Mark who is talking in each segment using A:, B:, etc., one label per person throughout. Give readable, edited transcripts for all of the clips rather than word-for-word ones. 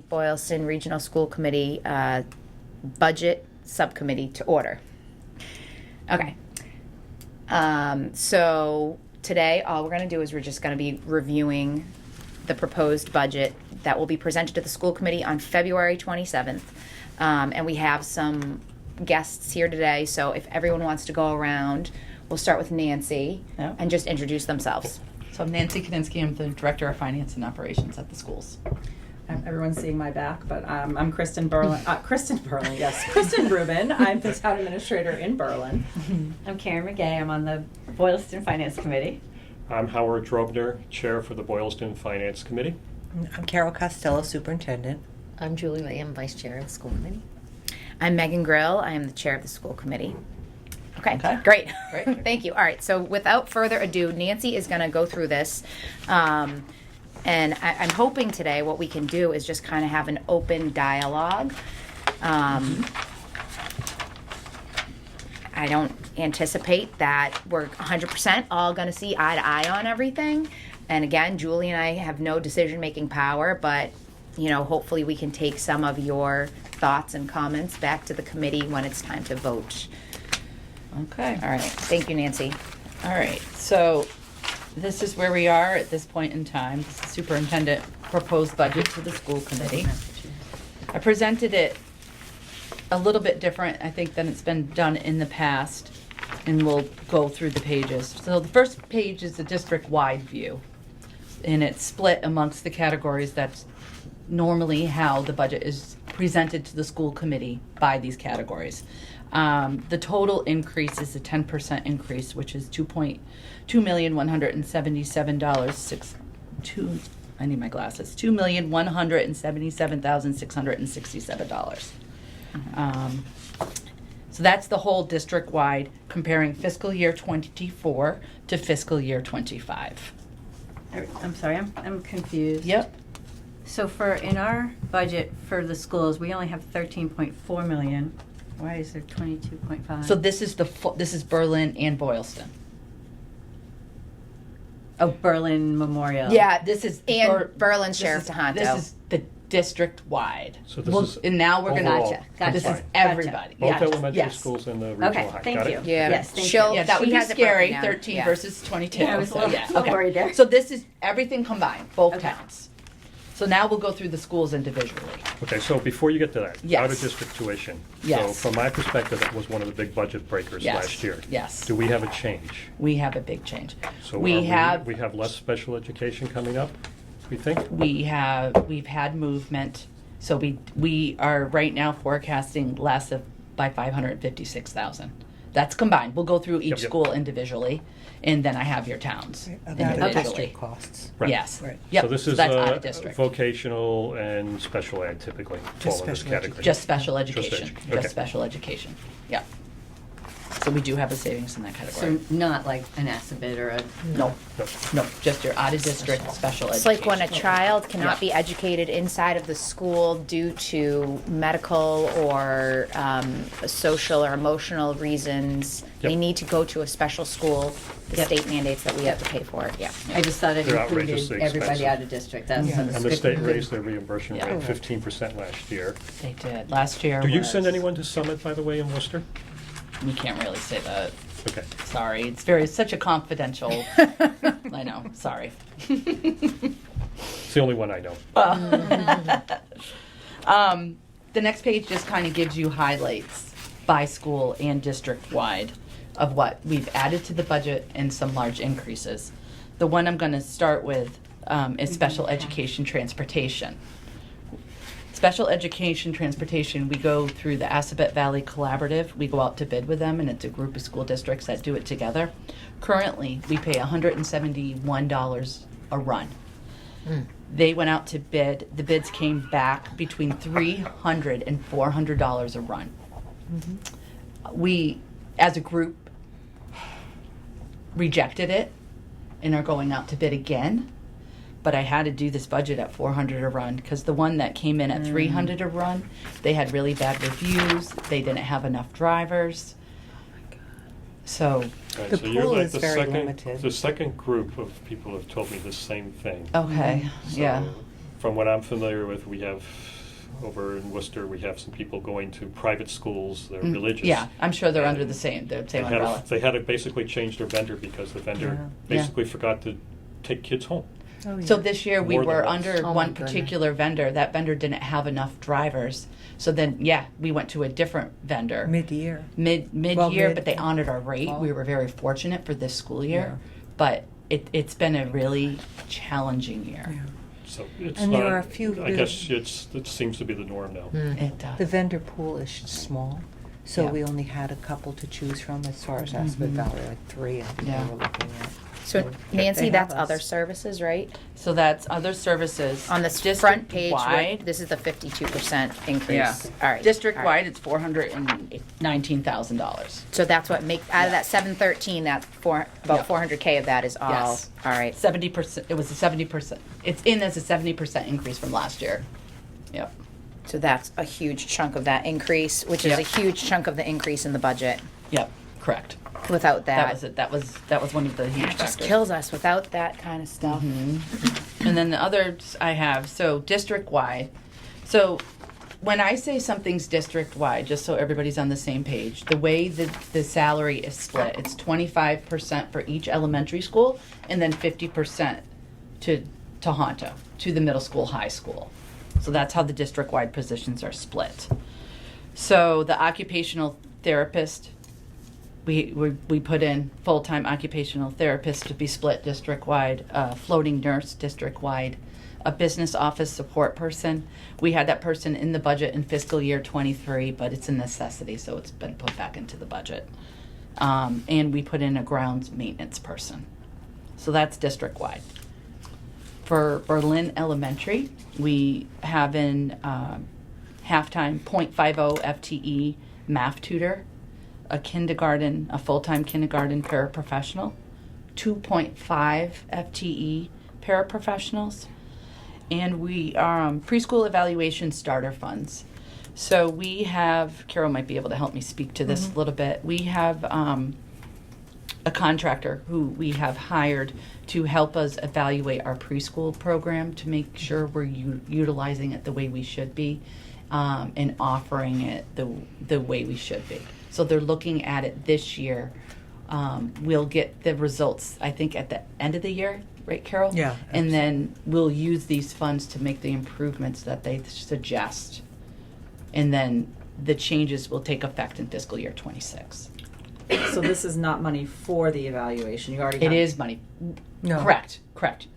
A: Boylston Regional School Committee Budget Subcommittee to order. Okay. So today, all we're going to do is we're just going to be reviewing the proposed budget that will be presented to the school committee on February 27th. And we have some guests here today, so if everyone wants to go around, we'll start with Nancy and just introduce themselves.
B: So I'm Nancy Kaninsky. I'm the Director of Finance and Operations at the schools.
C: Everyone's seeing my back, but I'm Kristen Berlin. Kristen Rubin. I'm the town administrator in Berlin.
D: I'm Karen McGay. I'm on the Boylston Finance Committee.
E: I'm Howard Drobner, Chair for the Boylston Finance Committee.
F: I'm Carol Costello, Superintendent.
G: I'm Julie Lamb, Vice Chair of the School Committee.
A: I'm Megan Grill. I am the Chair of the School Committee. Okay. Great. Thank you. All right, so without further ado, Nancy is going to go through this. And I'm hoping today what we can do is just kind of have an open dialogue. I don't anticipate that we're 100% all going to see eye to eye on everything. And again, Julie and I have no decision-making power, but, you know, hopefully we can take some of your thoughts and comments back to the committee when it's time to vote.
B: Okay.
A: All right. Thank you, Nancy.
B: All right. So this is where we are at this point in time. This is the superintendent proposed budget to the school committee. I presented it a little bit different, I think, than it's been done in the past, and we'll go through the pages. So the first page is the district-wide view, and it's split amongst the categories. That's normally how the budget is presented to the school committee by these categories. The total increase is a 10% increase, which is $2,177,667. I need my glasses. $2,177,667. So that's the whole district-wide, comparing fiscal year 24 to fiscal year 25.
D: I'm sorry, I'm confused.
B: Yep.
D: So in our budget for the schools, we only have 13.4 million. Why is there 22.5?
B: So this is this is Berlin and Boylston.
D: Oh, Berlin Memorial.
A: Yeah,
B: This is
A: Berlin Sheriff Tohoto.
B: This is the district-wide.
E: So this is
B: and now we're
E: overall.
D: Gotcha.
B: This is everybody.
E: Both
B: Yes,
E: elementary
B: yes.
E: schools and the regional
D: Okay,
E: high.
D: thank
E: Got
D: you.
E: it?
A: Yeah.
D: Yes, thank
A: She'll-
D: you.
B: Yeah, that would
A: She
B: be
A: has it
B: scary.
A: broken down.
B: 13
A: Yeah.
B: versus 22.
D: Yeah, I was a little
B: okay.
D: worried there.
B: So this is everything combined, both
D: Okay.
B: towns. So now we'll go through the schools individually.
E: Okay, so before you get to that,
B: Yes.
E: out-of-district tuition.
B: Yes.
E: So from my perspective, it was one of the big budget breakers
B: Yes.
E: last year.
B: Yes.
E: Do we have a change?
B: We have a big change.
E: So
B: we have
E: less special education coming up, we think?
B: we've had movement. So we are right now forecasting less by 556,000. That's combined. We'll go through each
E: Yep.
B: school individually, and then I have your towns
F: About
B: individually.
F: district costs.
E: Right.
B: Yes.
F: Right.
B: Yep.
E: So this is
B: that's out of district.
E: vocational and special ed typically fall in this
F: special
E: category.
B: Just special
E: Just
B: education.
E: edu- okay.
B: Just special education. Yeah. So we do have a savings in that
D: So
B: category.
D: not like an ASABID or a...
B: No,
E: No.
B: no, just your out of district special
A: It's
B: education.
A: like when a child cannot
B: Yeah.
A: be educated inside of the school due to medical or social or emotional reasons. They
E: Yep.
A: need to go to a special school. The
D: Yep.
A: state mandates that we have to pay for it. Yeah.
D: I just thought it
E: They're
D: included
E: outrageously
D: everybody
E: expensive.
D: out of district. That's
F: Yeah.
E: And the state raised their reimbursement
B: Yeah.
E: rate 15% last year.
B: They did. Last year
E: Do you
B: was-
E: send anyone to Summit, by the way, in Worcester?
B: We can't really say that.
E: Okay.
B: Sorry. It's such a confidential. I know. Sorry.
E: It's the only one I know.
B: The next page just kind of gives you highlights by school and district-wide of what we've added to the budget and some large increases. The one I'm going to start with is special education transportation. Special education transportation, we go through the Assabet Valley Collaborative. We go out to bid with them, and it's a group of school districts that do it together. Currently, we pay $171 a run. They went out to bid. The bids came back between $300 and $400 a run. We, as a group, rejected it and are going out to bid again. But I had to do this budget at $400 a run because the one that came in at $300 a run, they had really bad reviews. They didn't have enough drivers. So,
E: Right,
F: The
E: so you're
F: pool
E: like
F: is
E: the
F: very
E: second,
F: limited.
E: the second group of people have told me the same thing.
B: okay,
E: So
B: yeah.
E: from what I'm familiar with, we have, over in Worcester, we have some people going to private schools, they're religious.
B: Yeah, I'm sure they're under
E: And
B: the same
E: They
B: umbrella.
E: had to basically change their vendor because the vendor
B: Yeah.
E: basically forgot to take kids home.
F: Oh, yeah.
B: So this year we
E: More than
B: were
E: once.
B: under
G: Oh, my
B: one
G: goodness.
B: particular vendor. That vendor didn't have enough drivers. So then, we went to a different vendor.
F: Mid-year.
B: Mid-year,
F: Well, mid-
B: but they honored our rate.
F: fall.
B: We were very fortunate for this school year.
F: Yeah.
B: But it's been a really challenging year.
F: Yeah.
E: So it's
F: And
E: not,
F: there are a few
E: I guess it seems to be the norm now.
B: It does.
F: The vendor pool is small, so
B: Yeah.
F: we only had a couple to choose from as far as estimate value, like 3, I think
B: Yeah.
F: we were looking at.
A: So Nancy,
F: they
A: that's
F: have us.
A: other services, right?
B: So that's other services.
A: On this front page,
B: District-wide.
A: this is the 52% increase.
B: Yeah.
A: All right.
B: District-wide,
A: all right.
B: it's $419,000.
A: So that's what out of
B: Yeah.
A: that 713, that's about
B: Yeah.
A: 400K of that is all.
B: Yes.
A: All right.
B: 70%. It was a 70%. It's in as a 70% increase from last year. Yep.
A: So that's a huge chunk of that increase, which is
B: Yep.
A: a huge chunk of the increase in the budget.
B: Yep. Correct.
A: Without that,
B: That was it. That was one of the huge
A: it just
B: factors.
A: kills us without that kind of stuff.
B: And then the others I have, so district-wide. So when I say something's district-wide, just so everybody's on the same page, the way that the salary is split, it's 25% for each elementary school and then 50% to Tohoto, to the middle school, high school. So that's how the district-wide positions are split. So the occupational therapist, we put in full-time occupational therapist to be split district-wide, floating nurse district-wide, a business office support person. We had that person in the budget in fiscal year 23, but it's a necessity, so it's been put back into the budget. And we put in a grounds maintenance person. So that's district-wide. For Berlin Elementary, we have in halftime 0.50 FTE math tutor, a full-time kindergarten paraprofessional, 2.5 FTE paraprofessionals, and we are preschool evaluation starter funds. So we have, Carol might be able to help me speak to this a little bit. We have a contractor who we have hired to help us evaluate our preschool program to make sure we're utilizing it the way we should be, and offering it the way we should be. So they're looking at it this year. We'll get the results, I think, at the end of the year, right, Carol?
F: Yeah,
B: And then we'll use these funds to make the improvements that they suggest. And then the changes will take effect in fiscal year 26.
C: So this is not money for the evaluation. You already
B: It
C: have.
B: is money.
F: No.
B: Correct.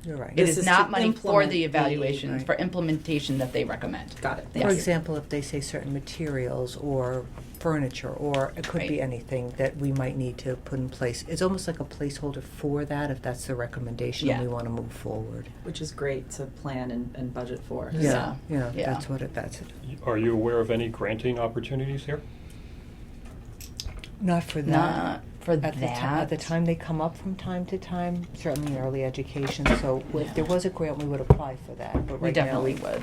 F: You're right.
B: It
C: This
B: is
C: is
B: not
C: to
B: money for
C: implement
B: the
C: the-
B: evaluation,
F: right.
B: for implementation that they recommend.
C: Got it.
F: For
B: Yes.
F: example, if they say certain materials or furniture, or it could
B: Right.
F: be anything that we might need to put in place, it's almost like a placeholder for that if that's the recommendation and
B: Yeah.
F: we want to move forward.
C: Which is great to plan and budget for.
B: Yeah.
F: Yeah,
B: Yeah.
F: that's it.
E: Are you aware of any granting opportunities here?
F: Not for that.
B: Not for
F: At
B: that.
F: the time they come up from time to time, certainly in early education, so if there was a grant, we would apply for that, but
B: We
F: right now
B: definitely would.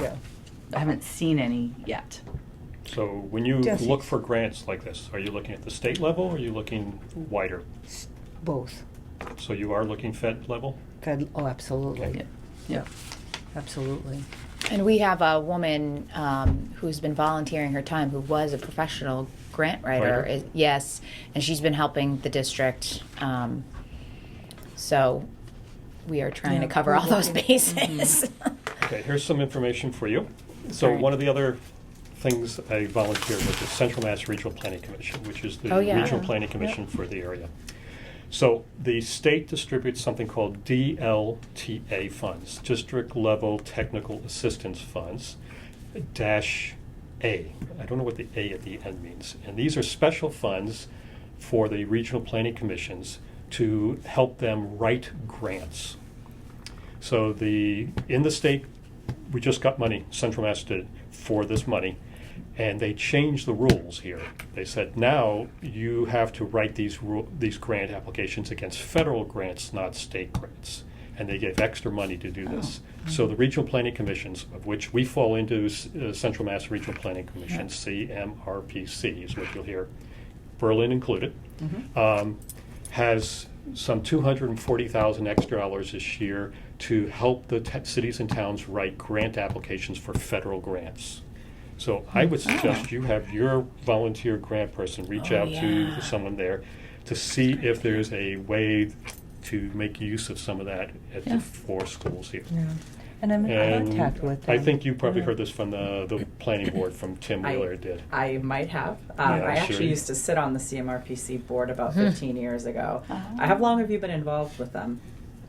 F: Yeah.
B: I haven't seen any yet.
E: So when you
F: Yes.
E: look for grants like this, are you looking at the state level or are you looking wider?
F: Both.
E: So you are looking Fed level?
F: Oh, absolutely.
E: Okay.
F: Yeah, absolutely.
A: And we have a woman who's been volunteering her time who was a professional grant writer.
E: Writer?
A: Yes, and she's been helping the district. So we are trying to
F: Yeah,
A: cover
F: we're
A: all those
F: looking-
A: bases.
E: Okay, here's some information for you. So
A: Alright.
E: one of the other things I volunteered with is Central Mass Regional Planning Commission, which is the
A: Oh, yeah.
E: regional
A: Yeah.
E: planning commission for the area. So the state distributes something called DLTA funds, District Level Technical Assistance Funds, -A. I don't know what the A at the end means. And these are special funds for the regional planning commissions to help them write grants. So in the state, we just got money, Central Mass did, for this money, and they changed the rules here. They said, now you have to write these grant applications against federal grants, not state grants. And they gave extra money to do this. So the regional planning commissions, of which we fall into Central Mass Regional Planning Commission, CMRPC is what you'll hear, Berlin included, has some $240,000 extra dollars this year to help the cities and towns write grant applications for federal grants. So I would suggest you have your volunteer grant person reach out to someone there to see if there's a way to make use of some of that at the 4 schools here.
F: Yeah. And I'm in contact with them.
E: I think you probably heard this from the planning board from Tim Wheeler did.
C: I might have.
E: Yeah,
C: I actually
E: sure.
C: used to sit on the CMRPC board about 15 years ago. How long have you been involved with them?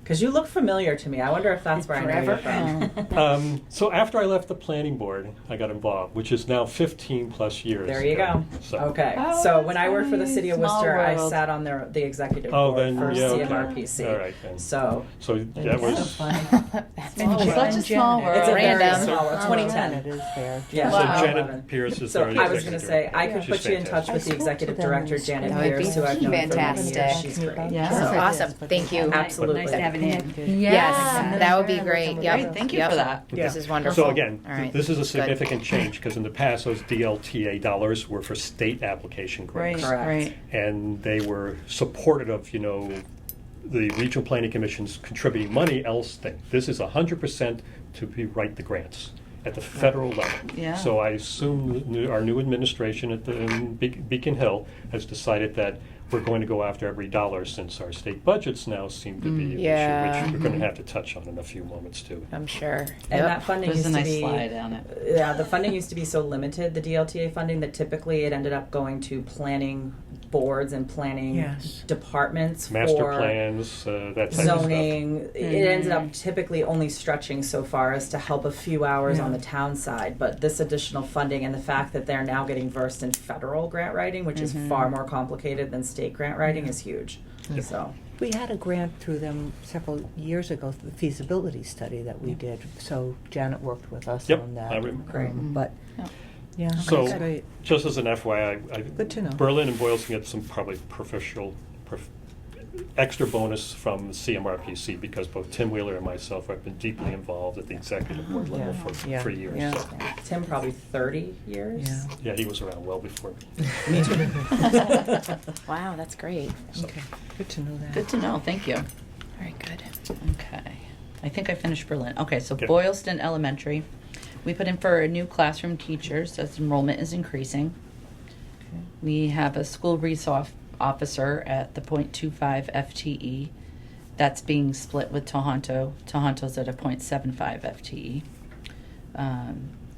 C: Because you look familiar to me. I wonder if that's where I know you from.
E: So after I left the planning board, I got involved, which is now 15 plus years.
C: There you go.
E: So.
C: Okay.
D: Oh,
C: So
D: that's
C: when I worked for the city of
D: nice. Small
C: Worcester, I
D: world.
C: sat on the executive
E: Oh,
C: board
E: then,
C: for
E: yeah, okay.
C: CMRPC.
E: All right, then.
C: So
E: So that was.
D: funny.
A: Small
D: It's
A: world.
D: such a small world.
C: it's a very
A: Random.
C: small world. 2010.
F: It is there.
C: Yeah.
E: So
C: Wow.
E: Janet Pierce is
C: So
E: our
C: I was going to
E: executive
C: say, I
E: director.
C: could
E: She's
C: put you in touch
E: fantastic.
C: with the
F: I spoke to
C: executive
F: them
C: director,
F: in the
C: Janet
A: spring. That would
C: Pierce,
A: be
C: who I've known for many
A: fantastic.
C: years. She's great.
D: Yeah.
C: So-
A: That's awesome. Thank you.
C: Absolutely.
D: Nice to have it in.
A: Yes, that would be great. Yep.
B: Great, thank you
A: Yep.
B: for that.
A: This is wonderful.
E: So again,
A: All right.
E: this is a
A: Good.
E: significant change because in the past those DLTA dollars were for state application grants.
C: Correct.
E: And they were supportive of, the regional planning commissions contributing money else thing. This is 100% to write the grants at the federal level.
B: Yeah.
E: So I assume our new administration in Beacon Hill has decided that we're going to go after every dollar since our state budgets now seem to be an
A: Yeah.
E: issue, which we're going to have to touch on in a few moments too.
A: I'm sure.
C: And
A: Yep.
C: that funding
B: There's
C: used
B: a
C: to
B: nice
C: be
B: slide on it.
C: Yeah, the funding used to be so limited, the DLTA funding, that typically it ended up going to planning boards and planning
F: Yes.
C: departments
E: Master
C: for
E: plans, that type of
C: zoning. It ended up typically only stretching so far as to help a few hours on
F: Yeah.
C: the town side. But this additional funding and the fact that they're now getting versed in federal grant writing, which is far more complicated than state grant writing, is huge. So.
F: We had a grant through them several years ago, the feasibility study that we did. So Janet worked with us
E: Yep,
F: on that.
E: I remember.
C: Great.
F: But,
A: Yep.
F: yeah,
E: So,
F: that's great.
E: just as an FYI,
F: Good to know.
E: Berlin and Boylston get some probably extra bonus from CMRPC because both Tim Wheeler and myself have been deeply involved at the executive board level
F: Yeah.
E: for
F: Yeah.
E: 3 years.
F: Yeah.
E: So.
C: Tim, probably 30 years.
F: Yeah.
E: Yeah, he was around well before me.
C: Me too.
A: Wow, that's great.
F: Okay, good to know that.
B: Good to know, thank you.
A: Very good.
B: Okay, I think I finished Berlin. Okay, so
E: Okay.
B: Boylston Elementary, we put in for a new classroom teachers as enrollment is increasing. We have a school resource officer at the .25 FTE. That's being split with Tohoto. Tohonto's at a .75 FTE.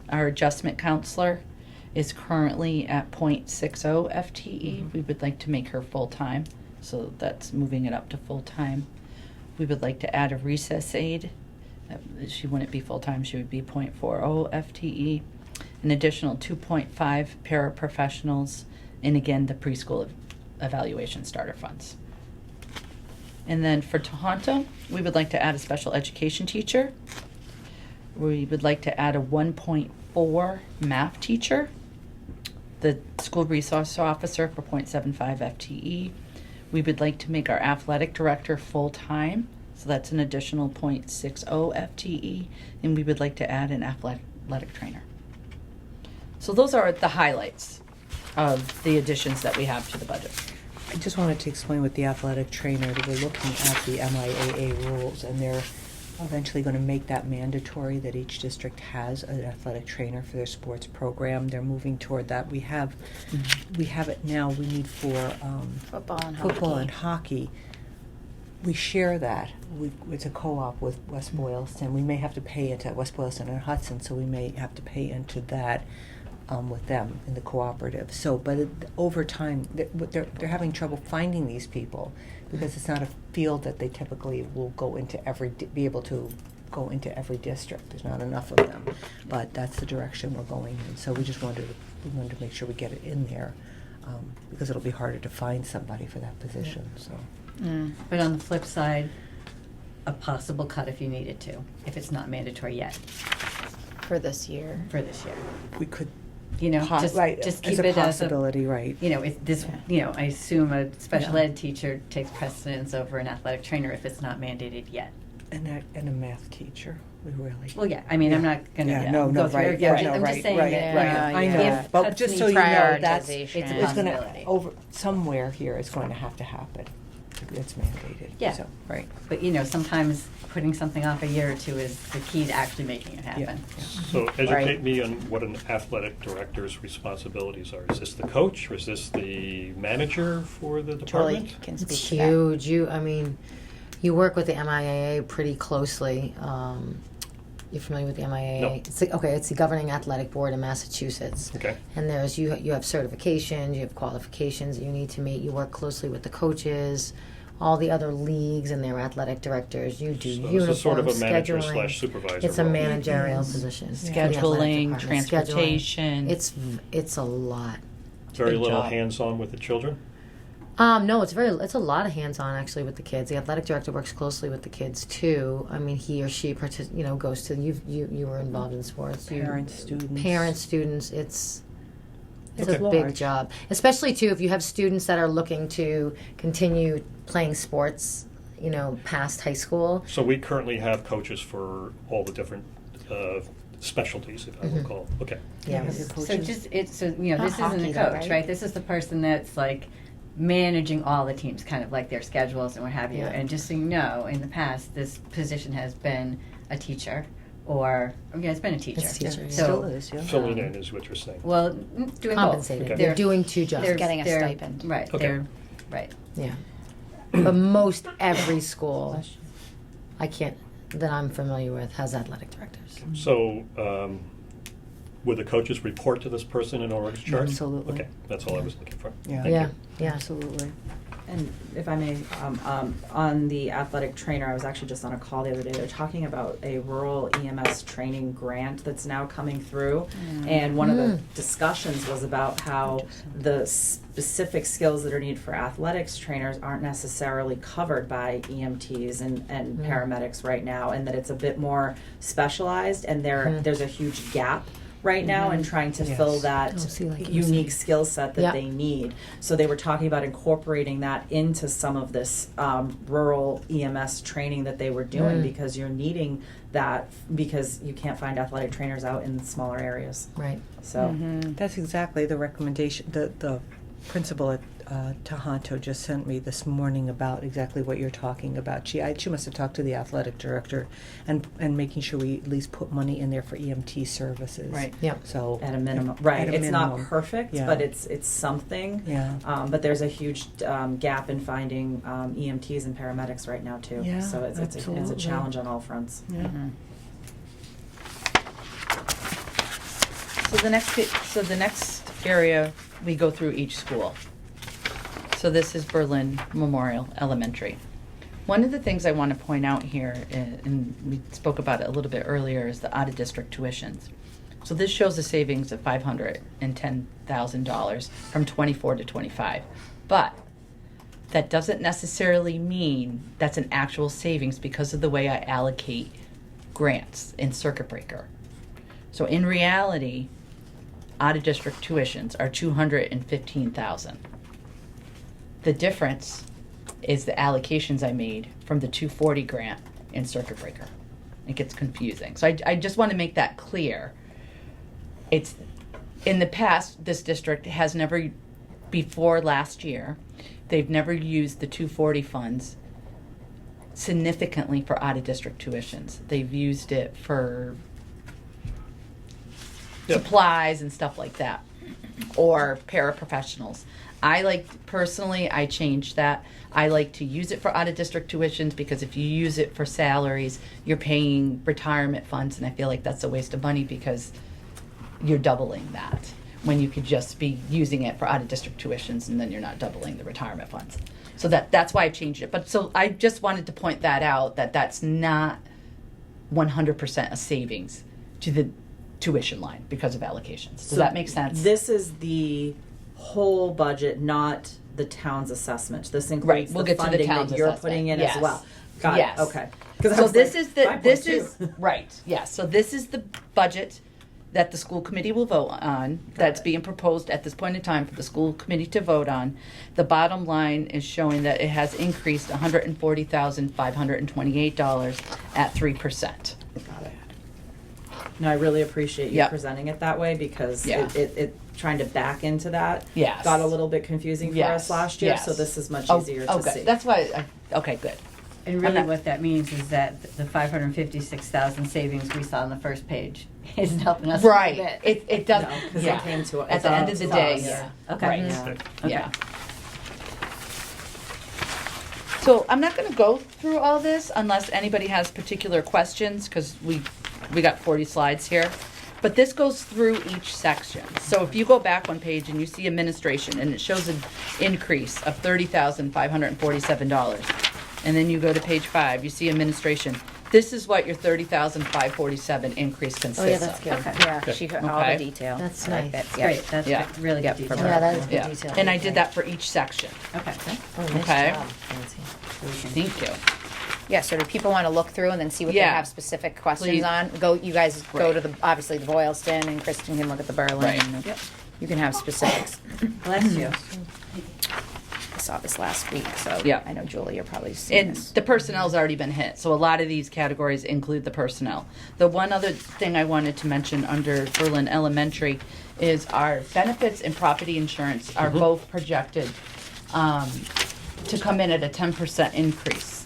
B: Our adjustment counselor is currently at .60 FTE. We would like to make her full-time, so that's moving it up to full-time. We would like to add a recess aide. She wouldn't be full-time, she would be .40 FTE. An additional 2.5 paraprofessionals, and again, the preschool evaluation starter funds. And then for Tohoto, we would like to add a special education teacher. We would like to add a 1.4 math teacher, the school resource officer for .75 FTE. We would like to make our athletic director full-time, so that's an additional .60 FTE, and we would like to add an athletic trainer. So those are the highlights of the additions that we have to the budget.
F: I just wanted to explain with the athletic trainer that we're looking at the MIAA rules, and they're eventually going to make that mandatory that each district has an athletic trainer for their sports program. They're moving toward that. We have it now. We need for
A: Football and
F: football
A: hockey.
F: and hockey. We share that. It's a co-op with West Boylston. We may have to pay into West Boylston and Hudson, so we may have to pay into that with them in the cooperative. So, but over time, they're having trouble finding these people because it's not a field that they typically will go into be able to go into every district. There's not enough of them, but that's the direction we're going in. So we wanted to make sure we get it in there because it'll be harder to find somebody for that position. So.
D: But on the flip side, a possible cut if you needed to, if it's not mandatory yet
A: For this year.
D: for this year.
F: We could,
D: You know,
F: right,
D: just
F: as
D: keep
F: a
D: it
F: possibility, right?
D: You know, if this,
A: Yeah.
D: you know, I assume a special
F: Yeah.
D: ed teacher takes precedence over an athletic trainer if it's not mandated yet.
F: And a math teacher, we really.
D: Well, yeah, I mean, I'm
F: Yeah.
D: not gonna
F: Yeah,
D: yeah,
F: no,
D: go
F: no,
D: through
F: right,
D: it.
F: yeah,
D: I'm
F: no,
D: just
F: right,
D: saying
F: right,
D: that,
F: right.
D: you know,
F: I know,
D: if
F: but
D: cuts
F: just
D: need
F: so
D: to
F: you know,
D: be
F: that's
A: prioritization.
D: it's a
F: it's gonna
D: possibility.
F: somewhere here. It's going to have to happen. it's mandated.
D: Yeah.
F: So, right.
D: But, sometimes putting something off a year or two is the key to actually making it happen.
E: So educate
A: Right.
E: me on what an athletic director's responsibilities are. Is this the coach or is this the manager for the
A: Julie
E: department?
A: can
G: It's
A: speak to that.
G: huge. You work with the MIAA pretty closely. You're familiar with the MIAA?
E: No.
G: It's the governing athletic board in Massachusetts.
E: Okay.
G: And there's you have certifications, you have qualifications that you need to meet. You work closely with the coaches, all the other leagues and their athletic directors. You do
E: So
G: uniform
E: this is sort of a manager
G: scheduling.
E: slash supervisor
G: It's a
E: role.
G: managerial position. for the athletic
B: Scheduling,
G: department.
B: transportation.
G: Scheduling. It's a lot.
E: Very
B: Big
E: little
B: job.
E: hands-on with the children?
G: No, it's a lot of hands-on actually with the kids. The athletic director works closely with the kids too. I mean, he or she goes to you were involved in sports.
F: Parents, students.
G: Parents, students. It's
F: It's
G: a big
F: large.
G: job, especially too if you have students that are looking to continue playing sports, past high school.
E: So we currently have coaches for all the different specialties, if I will call. Okay.
G: Yeah.
F: Have your
D: So
F: coaches.
D: this isn't
A: hockey
D: a
A: though,
D: coach,
A: right?
D: right? This is the person that's like managing all the teams, kind of like their schedules and what have you.
G: Yeah.
D: And just so you know, in the past, this position has been a teacher, or it's been a teacher.
G: It's a teacher, yeah.
F: Still
D: So,
F: is, yeah.
E: Filling in is what you're saying.
D: well, doing
G: Compensated.
E: Okay.
G: They're doing two jobs.
A: They're getting a stipend.
D: Right.
E: Okay.
D: They're right.
G: Yeah. But most every school, that I'm familiar with has athletic directors.
E: So would the coaches report to this person in org chart?
F: Absolutely.
E: Okay, that's all I was looking for.
F: Yeah.
E: Thank
G: Yeah.
E: you.
G: Yeah.
F: Absolutely.
C: And if I may, on the athletic trainer, I was actually just on a call the other day. They're talking about a rural EMS training grant that's now coming through. And one of the discussions was about how the specific skills that are needed for athletics trainers aren't necessarily covered by EMTs and paramedics right now, and that it's a bit more specialized, and there's a huge gap right now in trying to fill
F: Yes.
C: that
G: Oh, see, like you were
C: unique
G: saying.
C: skill set that
G: Yeah.
C: they need. So they were talking about incorporating that into some of this rural EMS training that they were doing because you're needing that because you can't find athletic trainers out in smaller areas.
G: Right.
C: So
F: That's exactly the recommendation. The principal at Tohoto just sent me this morning about exactly what you're talking about. She must have talked to the athletic director and making sure we at least put money in there for EMT services.
C: Right.
G: Yeah.
F: So
C: at a minimum, right?
F: At a
C: It's not
F: minimum.
C: perfect,
F: Yeah.
C: but it's something.
F: Yeah.
C: But there's a huge gap in finding EMTs and paramedics right now too.
F: Yeah,
C: So it's a
F: absolutely.
C: challenge on all fronts.
F: Yeah.
B: So the next area we go through each school. So this is Berlin Memorial Elementary. One of the things I want to point out here, and we spoke about it a little bit earlier, is the out-of-district tuitions. So this shows a savings of $510,000 from 24 to 25. But that doesn't necessarily mean that's an actual savings because of the way I allocate grants in Circuit Breaker. So in reality, out-of-district tuitions are $215,000. The difference is the allocations I made from the 240 grant in Circuit Breaker. It gets confusing. So I just want to make that clear. It's in the past, this district has never, before last year, they've never used the 240 funds significantly for out-of-district tuitions. They've used it for
E: Yep.
B: supplies and stuff like that, or paraprofessionals. I changed that. I like to use it for out-of-district tuitions because if you use it for salaries, you're paying retirement funds, and I feel like that's a waste of money because you're doubling that when you could just be using it for out-of-district tuitions, and then you're not doubling the retirement funds. So that's why I changed it. But so I just wanted to point that out, that that's not 100% a savings to the tuition line because of allocations. Does that make sense?
C: This is the whole budget, not the town's assessment. This includes
B: Right, we'll
C: the
B: get to the
C: funding
B: town's
C: that you're
B: assessment.
C: putting in
B: Yes.
C: as well. Got
B: Yes.
C: it. Okay. 'Cause I
B: So
C: was
B: this
C: like,
B: is the
C: 5.2.
B: right. Yes. So this is the budget that the school committee will vote on. That's
C: it.
B: being proposed at this point in time for the school committee to vote on. The bottom line is showing that it has increased $140,528 at 3%.
C: Got it. No, I really appreciate you
B: Yep.
C: presenting it that way because
B: Yeah.
C: it trying to back into that
B: Yes.
C: got a little bit confusing for
B: Yes.
C: us last year. So
B: Yes.
C: this is much
B: Oh,
C: easier
B: oh,
C: to
B: good.
C: see.
B: That's why, okay, good.
D: And really
B: not-
D: what that means is that the 556,000 savings we saw on the first page isn't helping us
B: Right,
D: a bit.
B: it does,
C: No, 'cause
B: yeah.
C: it came to us.
B: At the end of the
C: It's
B: day,
C: us.
B: yeah.
D: Okay.
B: Right.
C: Yeah.
D: Okay.
B: Yeah. So I'm not gonna go through all this unless anybody has particular questions, because we got 40 slides here. But this goes through each section. So if you go back one page and you see administration, and it shows an increase of $30,547. And then you go to page 5, you see administration. This is what your $30,547 increase consists
G: Oh, yeah, that's
B: of.
G: good.
D: Okay.
A: Yeah, she got all
B: Okay.
A: the detail.
G: That's
A: Right,
G: nice.
A: yeah.
D: Great, that's
B: Yeah.
D: really
A: Yep,
D: good
A: for
D: detail.
G: Yeah, that is good
B: Yeah,
G: detail.
B: and I did that for each section.
D: Okay.
G: Oh, nice
B: Okay.
G: job, Nancy.
B: Thank you.
A: Yeah, so do people want to look through and then see what they
B: Yeah.
A: have specific questions
B: Please.
A: on? You guys go
B: Right.
A: to the, obviously the Boylston, and Kristen can look at the Berlin.
B: Right.
A: and You can have specifics.
D: Bless you.
A: I saw this last week, so
B: Yeah.
A: I know Julie, you're probably seeing
B: And
A: this.
B: the personnel's already been hit, so a lot of these categories include the personnel. The one other thing I wanted to mention under Berlin Elementary is our benefits and property insurance are both projected to come in at a 10% increase.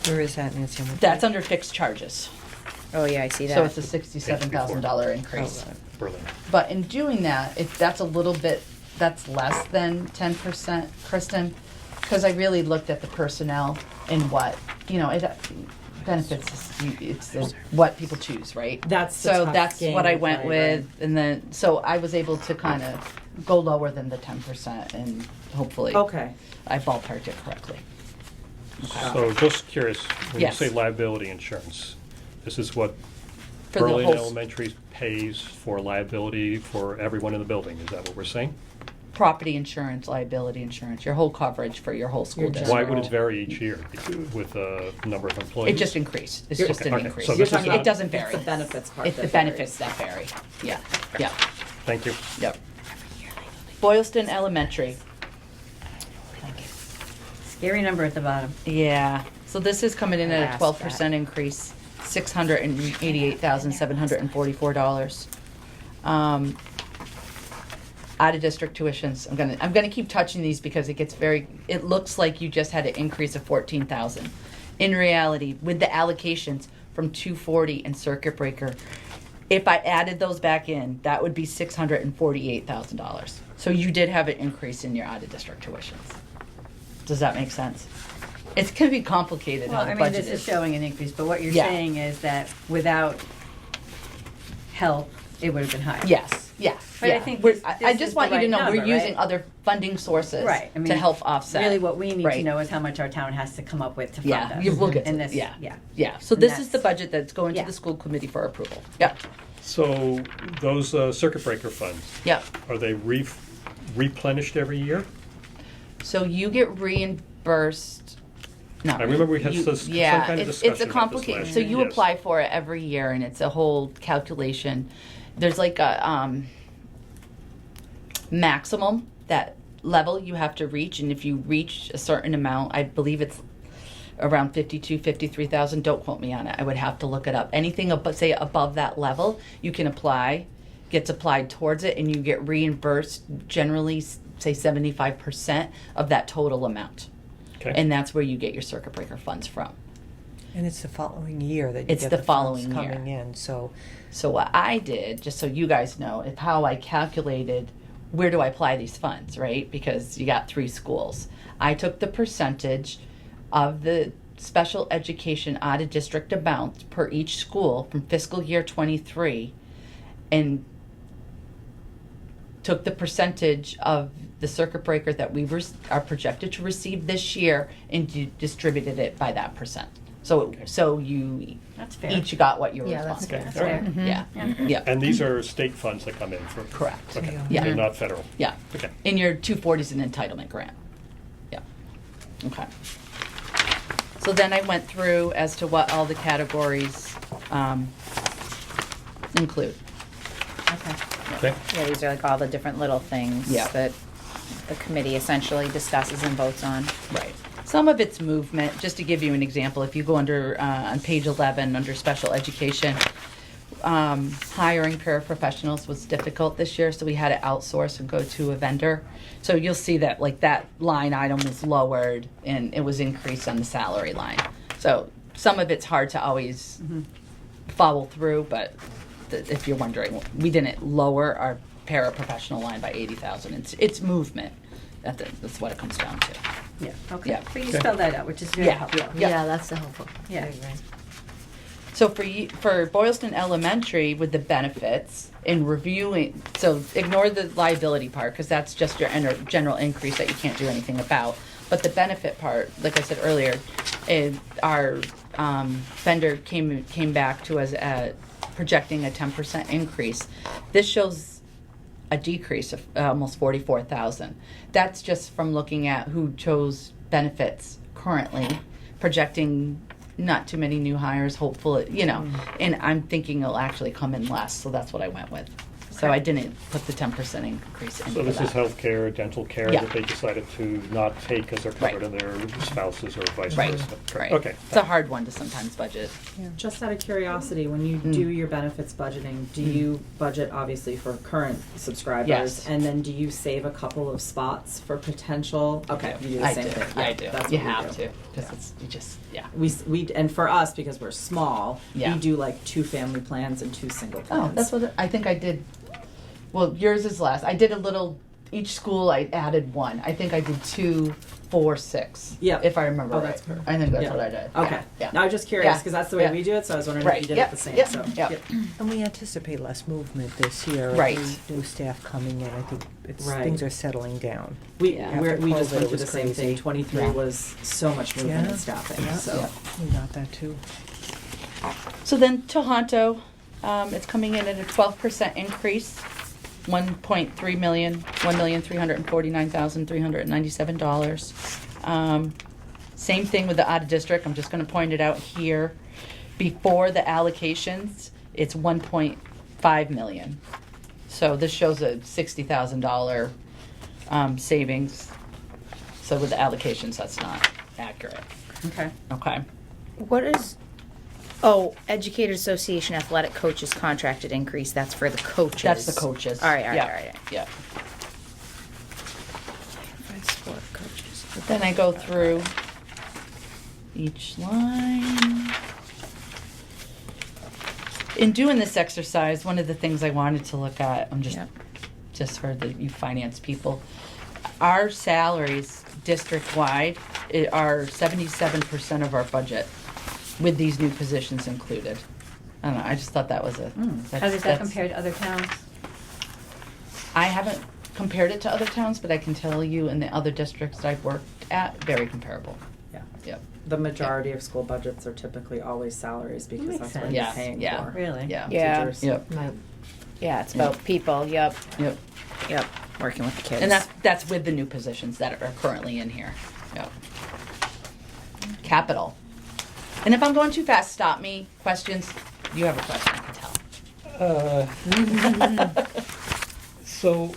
F: Where is that, Nancy? On what
B: That's
F: page?
B: under fixed charges,
A: Oh, yeah, I see that.
B: so it's a $67,000 increase.
E: Berlin.
B: But in doing that, that's a little bit, that's less than 10%, Kristen, because I really looked at the personnel and what, it benefits, it's what people choose, right?
C: That's the
B: So
C: tough
B: that's
C: game
B: what I
C: to
B: went
C: play,
B: with, and then, so I was able to kind of go lower than the 10%, and hopefully
C: Okay.
B: I ballparked it correctly.
E: So just curious, when you
B: Yes.
E: say liability insurance, this is what
B: For the
E: Berlin
B: whole
E: Elementary pays for liability for everyone in the building, is that what we're saying?
B: property insurance, liability insurance, your whole coverage for your whole school
C: Your
B: district.
E: Why would it
C: General.
E: vary each year with the number of employees?
B: It just increased. It's
C: You're-
B: just an
E: okay,
B: increase.
E: so
C: You're
E: this is
C: talking
E: not-
B: It doesn't
C: it's
B: vary.
C: the benefits part.
B: It's the
C: that
B: benefits
C: varies.
B: that vary. Yeah, yeah,
E: Thank you.
B: yep. Boylston Elementary.
D: Scary number at the bottom.
B: Yeah, so this is coming in
A: I
B: at a
A: asked
B: 12% increase, $688,744. Out of district tuitions, I'm gonna keep touching these because it looks like you just had an increase of 14,000. In reality, with the allocations from 240 and circuit breaker, if I added those back in, that would be $648,000. So you did have an increase in your out of district tuitions. Does that make sense? It's gonna be complicated
D: Well,
B: how the
D: I mean,
B: budget
D: this is
B: is.
D: showing an increase, but what you're
B: Yeah.
D: saying is that without help, it would have been higher.
B: Yes, yeah,
D: But I
B: yeah.
D: think
B: We're-
D: this
B: I
D: is
B: just
D: the
B: want you to
D: right
B: know, we're
D: number,
B: using
D: right?
B: other funding sources
D: Right, I mean,
B: to help offset.
D: Really, what we need to
B: Right.
D: know is how much our town has to come up with to fund
B: Yeah,
D: us.
B: we'll get to
D: And
B: this,
D: this,
B: yeah. Yeah, so
D: And
B: this is the
D: that's-
B: budget that's going to
D: yeah.
B: the school committee for approval. Yeah,
E: So those circuit breaker funds,
B: yeah.
E: are they replenished every year?
B: So you get reimbursed. No,
E: I remember we had some kind of
B: it's
E: discussion
B: a
E: about this
B: complicated.
E: last
B: So
E: year,
B: you
E: yes.
B: apply for it every year, and it's a whole calculation. There's like a maximum that level you have to reach, and if you reach a certain amount, I believe it's around 53,000. Don't quote me on it. I would have to look it up. Anything say above that level, you can apply, gets applied towards it, and you get reimbursed generally, say 75% of that total amount.
E: Okay.
B: And that's where you get your circuit breaker funds from.
F: And it's the following year that you
B: It's
F: get
B: the
F: the funds
B: following year.
F: coming in, so
B: So what I did, just so you guys know, is how I calculated where do I apply these funds, right? Because you got 3 schools. I took the percentage of the special education out of district amount per each school from fiscal year 23 and took the percentage of the circuit breaker that we are projected to receive this year and distributed it by that percent. So you
D: That's fair.
B: each got what you were
G: Yeah, that's
B: responsible
E: fair.
B: for.
E: That's
G: fair.
B: Yeah, yeah,
E: And these are state funds that come in for?
B: correct.
E: Okay,
B: Yeah.
E: they're not federal?
B: Yeah.
E: Okay.
B: And your 240 is an entitlement grant. Yeah. Okay. So then I went through as to what all the categories include.
D: Okay.
E: Okay,
A: Yeah, these are like all the different little things
B: Yeah.
A: that the committee essentially discusses and votes on.
B: Right. Some of it's movement. Just to give you an example, if you go under on page 11 under special education, hiring paraprofessionals was difficult this year, so we had to outsource and go to a vendor. So you'll see that like that line item was lowered and it was increased on the salary line. So some of it's hard to always follow through, but if you're wondering, we didn't lower our paraprofessional line by 80,000. It's movement. That's what it comes down to.
D: Yeah, okay.
B: Yeah.
D: But you
E: Okay.
D: spelled that out, which is very
B: Yeah.
D: helpful.
B: Yeah.
G: That's the helpful.
D: Yeah.
G: Right, right.
B: So for Boylston Elementary with the benefits in reviewing, so ignore the liability part because that's just your general increase that you can't do anything about. But the benefit part, like I said earlier, our vendor came back to us at projecting a 10% increase. This shows a decrease of almost 44,000. That's just from looking at who chose benefits currently, projecting not too many new hires, hopefully, and I'm thinking it'll actually come in less, so that's what I went with. So I didn't put the 10% increase in.
E: So this is healthcare, dental care
B: Yeah.
E: that they decided to not take because they're covered in their spouses or vice versa.
B: Right.
E: Okay.
B: It's a hard one to sometimes budget.
C: Just out of curiosity, when you do your benefits budgeting, do you budget obviously for current subscribers?
B: Yes.
C: And then do you save a couple of spots for potential? Okay, you do the
B: I
C: same
B: do.
C: thing.
B: I
C: Yeah,
B: do.
C: That's
B: You
C: what we
B: have
C: do.
B: to because it's you just
C: We and for us because we're small,
B: Yeah.
C: we do like 2 family plans and 2 single plans.
B: Oh, that's what I think I did. Well, yours is less. I did a little. Each school I added one. I think I did 2, 4, 6.
C: Yeah.
B: If I remember
C: Oh,
B: right.
C: that's perfect.
B: I think that's
C: Yeah.
B: what I did.
C: Okay.
B: Yeah.
C: Now I'm just curious
B: Yeah.
C: because that's the way
B: Yeah.
C: we do it. So I was wondering
B: Right.
C: if you did
B: Yep.
C: it the same.
B: Yep.
C: So
B: Yep.
F: And we anticipate less movement this year.
B: Right.
F: New staff coming in. I think
C: Right.
F: things are settling down.
C: We
B: Yeah.
F: After
C: we just
F: COVID,
C: went
F: it
C: through
F: was
C: the same thing.
F: crazy.
C: 23
B: Yeah.
C: was so much movement
F: Yeah.
C: and staffing.
F: Yeah.
C: So
B: Yeah.
F: We got that too.
B: So then Tohoto, it's coming in at a 12% increase, $1.3 million, $1,349,397. Same thing with the out of district. I'm just going to point it out here. Before the allocations, it's 1.5 million. So this shows a $60,000 savings. So with the allocations, that's not accurate.
C: okay.
B: Okay.
A: What is, Educators Association Athletic Coaches Contracted Increase, that's for the coaches.
B: That's the coaches.
A: All right.
B: Yeah.
A: Sport coaches.
B: Then I go through each line. In doing this exercise, one of the things I wanted to look at, just for you finance people, our salaries district-wide are 77% of our budget with these new positions included. I don't know, I just thought that was
D: How does that compare to other towns?
B: I haven't compared it to other towns, but I can tell you in the other districts I've worked at, very comparable.
C: Yeah.
B: Yep.
C: The majority of school budgets are typically always salaries because
G: Makes
C: that's what
G: sense.
C: you're
B: Yeah,
C: paying
B: yeah.
C: for.
D: Really?
B: Yeah.
A: Yeah.
C: Teachers.
B: Yep.
A: Yeah, it's about people. Yep.
B: Yep.
A: Working with the kids.
B: And that's with the new positions that are currently in here. Yep. Capital. And if I'm going too fast, stop me. Questions? You have a question, I can tell.
E: So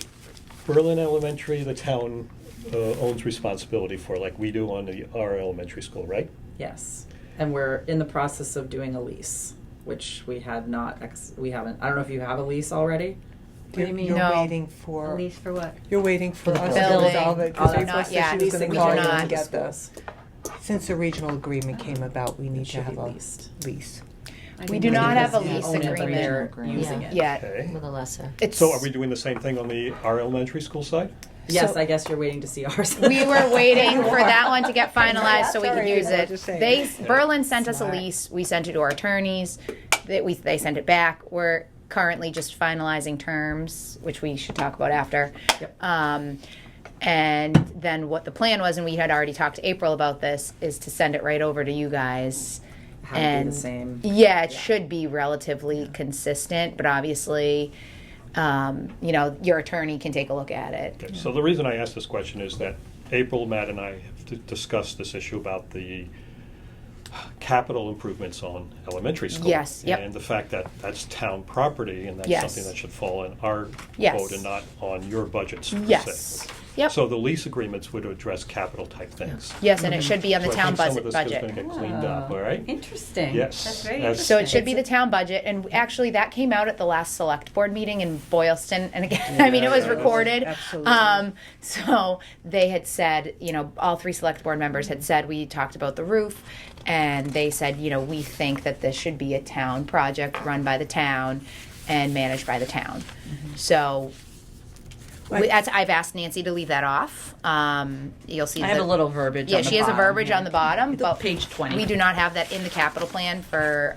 E: Berlin Elementary, the town owns responsibility for, like we do on our elementary school, right?
C: Yes. And we're in the process of doing a lease, which we had not, we haven't, I don't know if you have a lease already?
D: What do you mean?
F: You're
A: No.
F: waiting for.
D: At least for what?
F: You're waiting for
B: For the
F: us to
A: building.
F: resolve it.
A: Oh,
F: Because
A: not yet.
F: is going
A: We
F: to call
A: do
F: you
A: not.
F: and get this. Since the regional agreement came about, we need to
C: should
F: have
C: be
F: a
C: leased.
F: lease.
A: We do not have a
C: Because
A: lease
C: we own it, but they're
A: agreement
C: using it.
A: yet.
E: Okay.
G: With a lesser.
A: It's,
E: So are we doing the same thing on our elementary school side?
C: Yes,
A: So-
C: I guess you're waiting to see ours.
A: We were waiting for that one to get finalized so we
F: That's
A: could
F: all right,
A: use
F: I was
A: it.
F: just saying.
A: Berlin sent us a
F: Smart.
A: lease. We sent it to our attorneys. They sent it back. We're currently just finalizing terms, which we should talk about after.
C: Yep.
A: And then what the plan was, and we had already talked to April about this, is to send it right over to you guys.
C: Have it be
A: And
C: the same.
A: yeah, it should be relatively consistent, but obviously, your attorney can take a look at it.
E: Okay. So the reason I asked this question is that April, Matt, and I have discussed this issue about the capital improvements on elementary school.
A: Yes, yep.
E: And the fact that that's town property and that's
A: Yes.
E: something that should fall in our
A: Yes.
E: vote and not on your budgets. per se.
A: Yes. Yep.
E: So the lease agreements would address capital type things.
A: Yes, and it should be on the
E: So I
A: town
E: think some of
A: budget.
E: this is going to get cleaned up, all right?
B: Interesting.
E: Yes.
D: That's very
E: that's-
A: So it should be the town budget, and actually that came out at the last select board meeting in Boylston, and again, I mean, it was
E: Yeah,
A: recorded.
F: absolutely.
A: So they had said, all 3 select board members had said, we talked about the roof, and they said, we think that this should be a town project run by the town and managed by the town. So I've asked Nancy to leave that off. You'll see.
B: I have a little verbiage.
A: Yeah,
B: on the
A: she has a
B: bottom
A: verbiage
B: here.
A: on the bottom, but
B: Page 20.
A: we do not have that in the capital plan for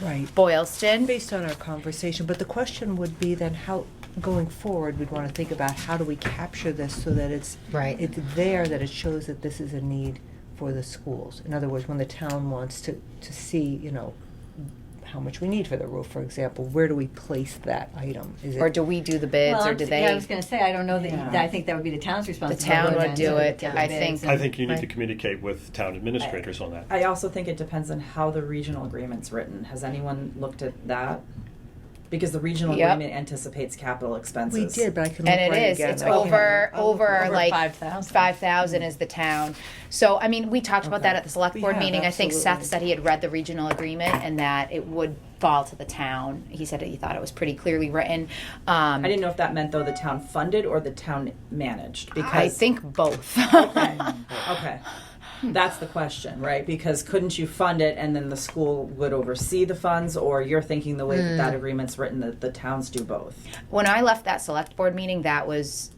F: Right.
A: Boylston.
F: Based on our conversation, but the question would be then how, going forward, we'd want to think about how do we capture this so that it's
G: Right.
F: it's there, that it shows that this is a need for the schools. In other words, when the town wants to see, how much we need for the roof, for example, where do we place that item? Is
A: Or do we do the bids,
D: Well,
A: or do
D: I was
A: they?
D: going to say, I don't know that,
C: Yeah.
D: I think that would be the town's
A: The
D: responsibility.
A: town would
D: then
A: do
D: to
A: it.
D: get
A: I
D: bids
A: think.
D: and-
E: I think you need to
G: Right.
E: communicate with town administrators on that.
C: I also think it depends on how the regional agreement's written. Has anyone looked at that? Because the regional
A: Yep.
C: agreement anticipates capital expenses.
F: We did, but I can look
A: And it
F: right
A: is.
F: again.
A: It's
F: I can-
A: over
B: Over
A: like
B: 5,000.
A: 5,000 is the town. So I mean, we talked about
F: Okay.
A: that at the select
F: We
A: board
F: have,
A: meeting. I think Seth
F: absolutely.
A: said he had read the regional agreement and that it would fall to the town. He said he thought it was pretty clearly written.
C: I didn't know if that meant though the town funded or the town managed. Because
A: I think both.
C: okay, okay, that's the question, right? Because couldn't you fund it and then the school would oversee the funds, or you're thinking the way that that agreement's written that the towns do both?
A: When I left that select board meeting, that was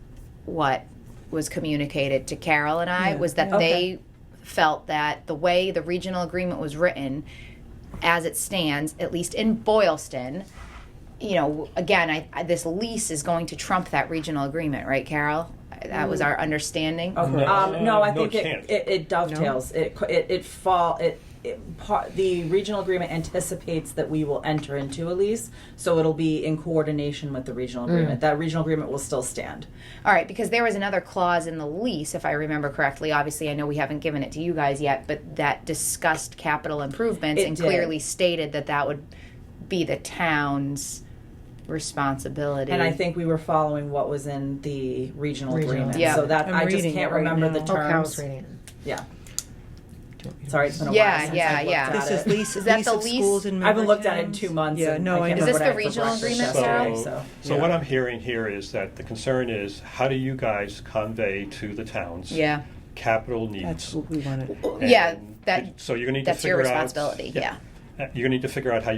A: what was communicated to Carol and I,
F: Yeah.
A: was that
C: Okay.
A: they felt that the way the regional agreement was written, as it stands, at least in Boylston, again, this lease is going to trump that regional agment, right, Carol? That was our understanding.
C: Okay.
E: No,
C: No, I
E: no,
C: think
E: it can't.
C: it dovetails. The regional agreement anticipates that we will enter into a lease, so it'll be in coordination with the regional agreement. That regional agreement will still stand.
A: All right, because there was another clause in the lease, if I remember correctly. Obviously, I know we haven't given it to you guys yet, but that discussed capital improvements
C: It
A: and
C: did.
A: clearly stated that that would be the town's responsibility.
C: And I think we were following what was in the regional agreement.
A: Yeah.
C: So that
F: I'm
C: I just
F: reading
C: can't
F: it right
C: remember
F: now.
C: the
G: Oh, Carol's
C: terms.
G: reading it.
C: Yeah.
F: Do you want me to-
C: Sorry, it's been a
A: Yeah,
C: while since
A: yeah,
C: I've looked
A: yeah.
C: at
F: This
C: it.
F: is lease,
A: Is that
F: lease
A: the
F: of
A: lease?
F: schools in
C: I haven't
F: member
C: looked at it in
F: towns?
C: 2 months.
F: Yeah,
C: and
F: no, I
C: can't
F: know.
A: Is this
C: remember
A: the
C: what I had for
A: regional
C: breakfast
A: agreement,
C: yesterday,
A: Carol?
E: So what I'm hearing here is that the concern is, how do you guys convey to the towns
A: Yeah.
E: capital needs?
F: That's what we wanted.
A: Yeah,
E: And so you're going to need to
A: that's your
E: figure out.
A: responsibility, yeah.
E: You're going to need to figure out how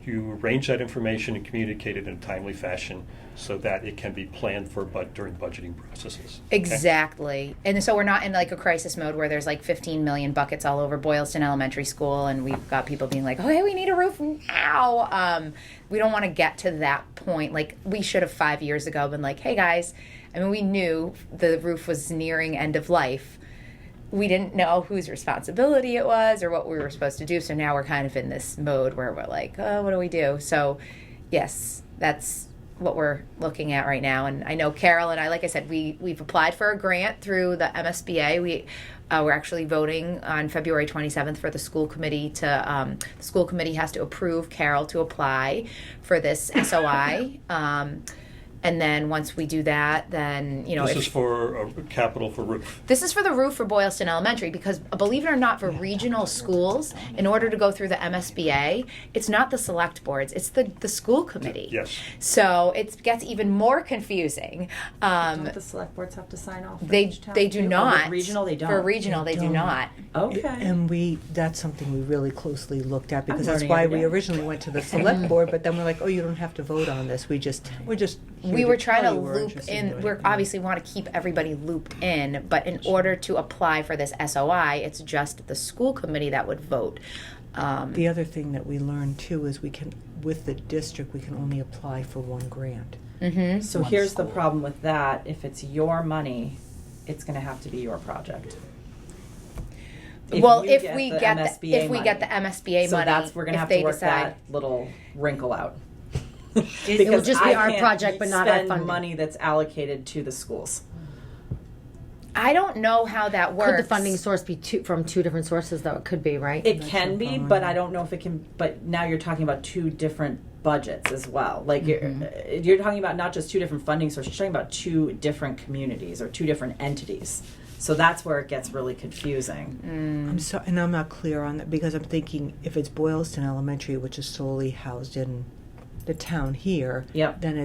E: you arrange that information and communicate it in a timely fashion so that it can be planned for during budgeting processes. Okay?
A: Exactly. And so we're not in like a crisis mode where there's like 15 million buckets all over Boylston Elementary School and we've got people being like, oh, hey, we need a roof now. We don't want to get to that point. Like we should have 5 years ago been like, hey guys, I mean, we knew the roof was nearing end of life. We didn't know whose responsibility it was or what we were supposed to do. So now we're kind of in this mode where we're like, oh, what do we do? So yes, that's what we're looking at right now. And I know Carol and I, like I said, we've applied for a grant through the MSBA. We're actually voting on February 27th for the school committee the school committee has to approve Carol to apply for this SOI. And then once we do that, then,
E: This is for a capital for roof.
A: this is for the roof for Boylston Elementary because, believe it or not, for regional schools, in order to go through the MSBA, it's not the select boards, it's the school committee.
E: Yes.
A: So it gets even more confusing.
C: Don't the select boards have to sign off? For
A: They
C: each town
A: they
C: too?
A: do
C: Or
A: not.
C: with regional, they don't.
A: For regional, they do
F: don't.
A: not.
C: Okay.
F: And that's something we really closely looked at because that's
C: learning
F: why
C: every
F: we
C: day.
F: originally went to the select board, but then we're like, oh, you don't have to vote on this. We're just.
A: We were trying to
F: tell you we're
A: loop
F: interested
A: in.
F: doing
A: We
F: it.
A: obviously want to keep everybody looped in, but in order to apply for this SOI, it's just the school committee that would vote.
F: The other thing that we learned too is with the district, we can only apply for one grant.
A: Mm-hmm.
C: So here's the problem with that. If it's your money, it's going to have to be your project.
A: Well,
C: you
A: if
C: get
A: we
C: the
A: get
C: MSBA
A: if we get the MSBA
C: so
A: money,
C: that's we're going to
A: if
C: have
A: they
C: to work
A: decide.
C: that little wrinkle out.
G: It will just be
C: I
G: our
C: can't
G: project, but not our
C: spend
G: funding.
C: money that's allocated to the schools.
A: I don't know how that works.
G: Could the funding source be from two different sources, though? It could be, right?
C: It
F: That's
C: can
F: no
C: be,
F: problem.
C: but I don't know if it can. But now you're talking about two different budgets as well. Like you're talking about not just two different funding sources, you're talking about two different communities or two different entities. So that's where it gets really confusing.
F: I'm sorry, and I'm not clear on that because I'm thinking if it's Boylston Elementary, which is solely housed in the town here,
C: Yep.
F: then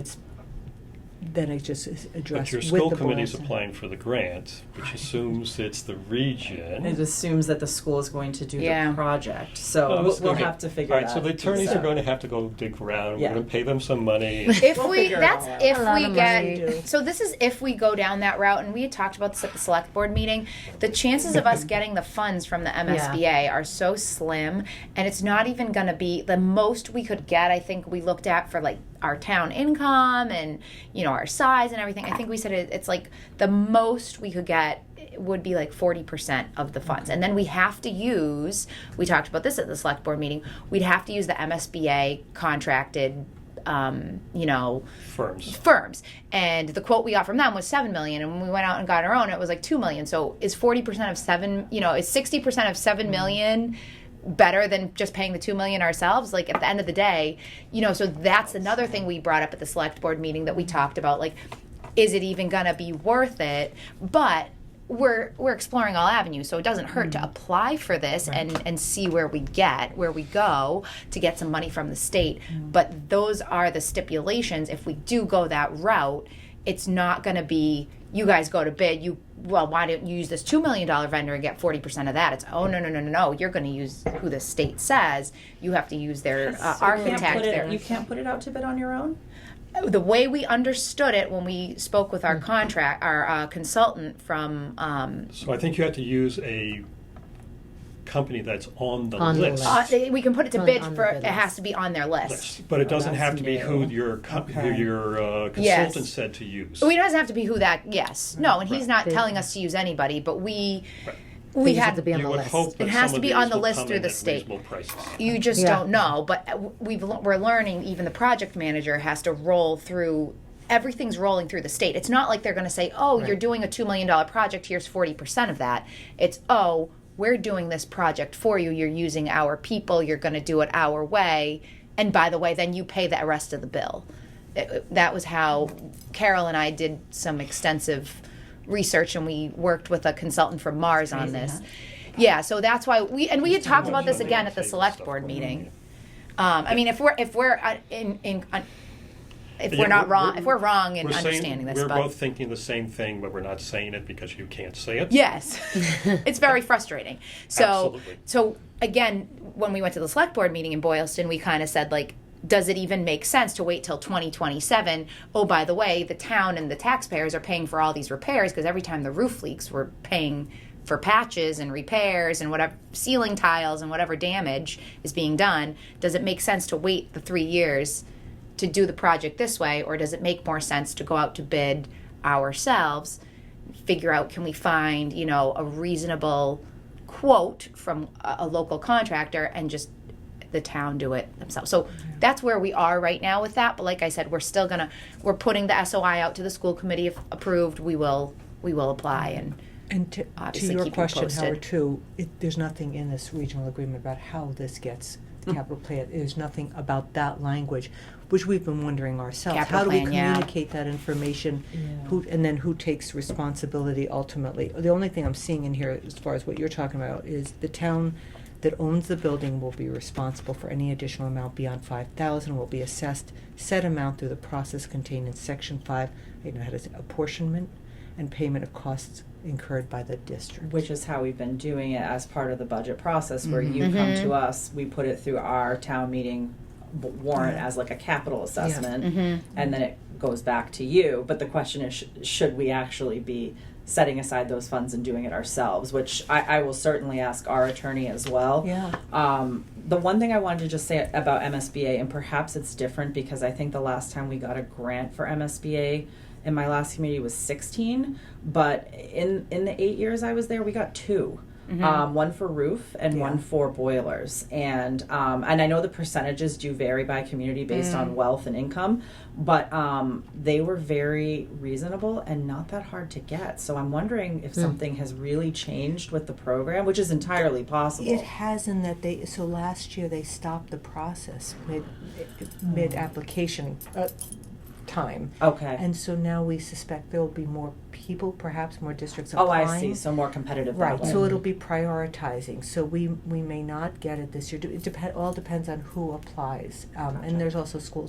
F: it just is addressed
E: But your
F: with
E: school
F: the
E: committee's
F: Boylston.
E: applying for the grant, which assumes it's the region.
C: It assumes that the school is going to do
A: Yeah.
C: the project. So
E: Oh,
C: we'll
E: okay.
C: have to figure
E: All
C: that
E: right, so the
C: piece
E: attorneys are
C: out.
E: going to have to go dig around.
C: Yeah.
E: We're going to pay them some money.
A: If
C: We'll
A: we,
C: figure it
A: that's
C: all out.
A: if
G: A lot
A: we
G: of
A: get,
G: money.
A: so this is if we go down that route, and we had talked about this at the select board meeting, the chances of us getting the funds from the MSBA are so slim, and it's not even gonna be, the most we could get, I think we looked at for like our town income and, you know, our size and everything, I think we said it's like the most we could get would be like 40% of the funds. And then we have to use, we talked about this at the select board meeting, we'd have to use the MSBA contracted, you know, firms. And the quote we got from them was 7 million. And when we went out and got our own, it was like 2 million. So is 40% of 7, you know, is 60% of 7 million better than just paying the 2 million ourselves? Like at the end of the day, you know, so that's another thing we brought up at the select board meeting that we talked about, like, is it even gonna be worth it? But we're exploring all avenues, so it doesn't hurt to apply for this and see where we go to get some money from the state. But those are the stipulations. If we do go that route, it's not going to be you guys go to bid. Why don't you use this $2 million vendor and get 40% of that? It's no. You're going to use who the state says. You have to use their architect.
C: You can't put it out to bid on your own?
A: The way we understood it when we spoke with our consultant from.
E: So I think you have to use a company that's on the
G: On the
E: list.
G: list.
A: We can put it to
G: On-
A: bid
G: on the
A: for.
G: bid
A: It has
G: list.
A: to be on their list.
E: But it doesn't
C: that's
E: have to be who
C: new.
E: your
C: Okay.
E: consultant
A: Yes.
E: said to use.
A: We doesn't have to be who that. Yes, no, and he's
E: Right.
A: not telling us to use anybody, but we
G: They
A: we
G: just have
A: had
G: to be on
E: You
G: the
E: would
G: list.
E: hope that
A: It has
E: some
A: to
E: of
A: be
E: these
A: on the
E: will
A: list
E: come
A: through
E: in
A: the
E: at
A: state.
E: reasonable prices.
A: You just
G: Yeah.
A: don't know, but we're learning. Even the project manager has to roll through. Everything's rolling through the state. It's not like they're going to say, "Oh, you're doing a $2 million project. Here's 40% of that." It's, "Oh, we're doing this project for you. You're using our people. You're going to do it our way. And by the way, then you pay the rest of the bill." That was how Carol and I did some extensive research, and we worked with a consultant from Mars on this. Yeah, so that's why we had talked about this again at the select board meeting. I mean, if we're if
E: Yeah,
A: we're not wrong, if we're wrong in
E: We're saying-
A: understanding this,
E: we're
A: but
E: both thinking the same thing, but we're not saying it because you can't say it.
A: yes, it's very frustrating. So,
E: Absolutely.
A: so again, when we went to the select board meeting in Boylston, we kind of said, like, does it even make sense to wait till 2027? Oh, by the way, the town and the taxpayers are paying for all these repairs because every time the roof leaks, we're paying for patches and repairs and whatever ceiling tiles and whatever damage is being done. Does it make sense to wait the 3 years to do the project this way, or does it make more sense to go out to bid ourselves, figure out, can we find, you know, a reasonable quote from a local contractor and just the town do it themselves? So that's where we are right now with that. But like I said, we're putting the SOI out to the school committee. If approved, we will apply
F: And to
A: obviously
F: your
A: keep you
F: question,
A: posted.
F: Howard, too, there's nothing in this regional agreement about how this gets the capital plan. There's nothing about that language, which we've been wondering ourselves.
A: Capital
F: How do we
A: plan, yeah.
F: communicate that information? And then who takes responsibility ultimately? The only thing I'm seeing in here, as far as what you're talking about, is the town that owns the building will be responsible for any additional amount beyond $5,000 will be assessed set amount through the process contained in Section 5. I know how to say apportionment and payment of costs incurred by the district.
C: Which is how we've been doing it as part of the budget process, where
A: Mm-hmm.
C: you come to us, we put it through our town meeting warrant as like a capital assessment,
A: Mm-hmm.
C: and then it goes back to you. But the question is, should we actually be setting aside those funds and doing it ourselves? Which I will certainly ask our attorney as well.
F: Yeah.
C: The one thing I wanted to just say about MSBA, and perhaps it's different because I think the last time we got a grant for MSBA in my last committee was 16, but in the 8 years I was there, we got 2. one for roof and one for boilers. And I know the percentages do vary by community based on wealth and income, but they were very reasonable and not that hard to get. So I'm wondering if something has really changed with the program, which is entirely possible.
F: It has in that so last year they stopped the process mid application time.
C: Okay.
F: And so now we suspect there will be more people, perhaps more districts
C: Oh,
F: applying.
C: I see. So more competitive. that
F: Right,
C: way.
F: so it'll be prioritizing. So we may not get it this year. It all depends on who applies. And there's also school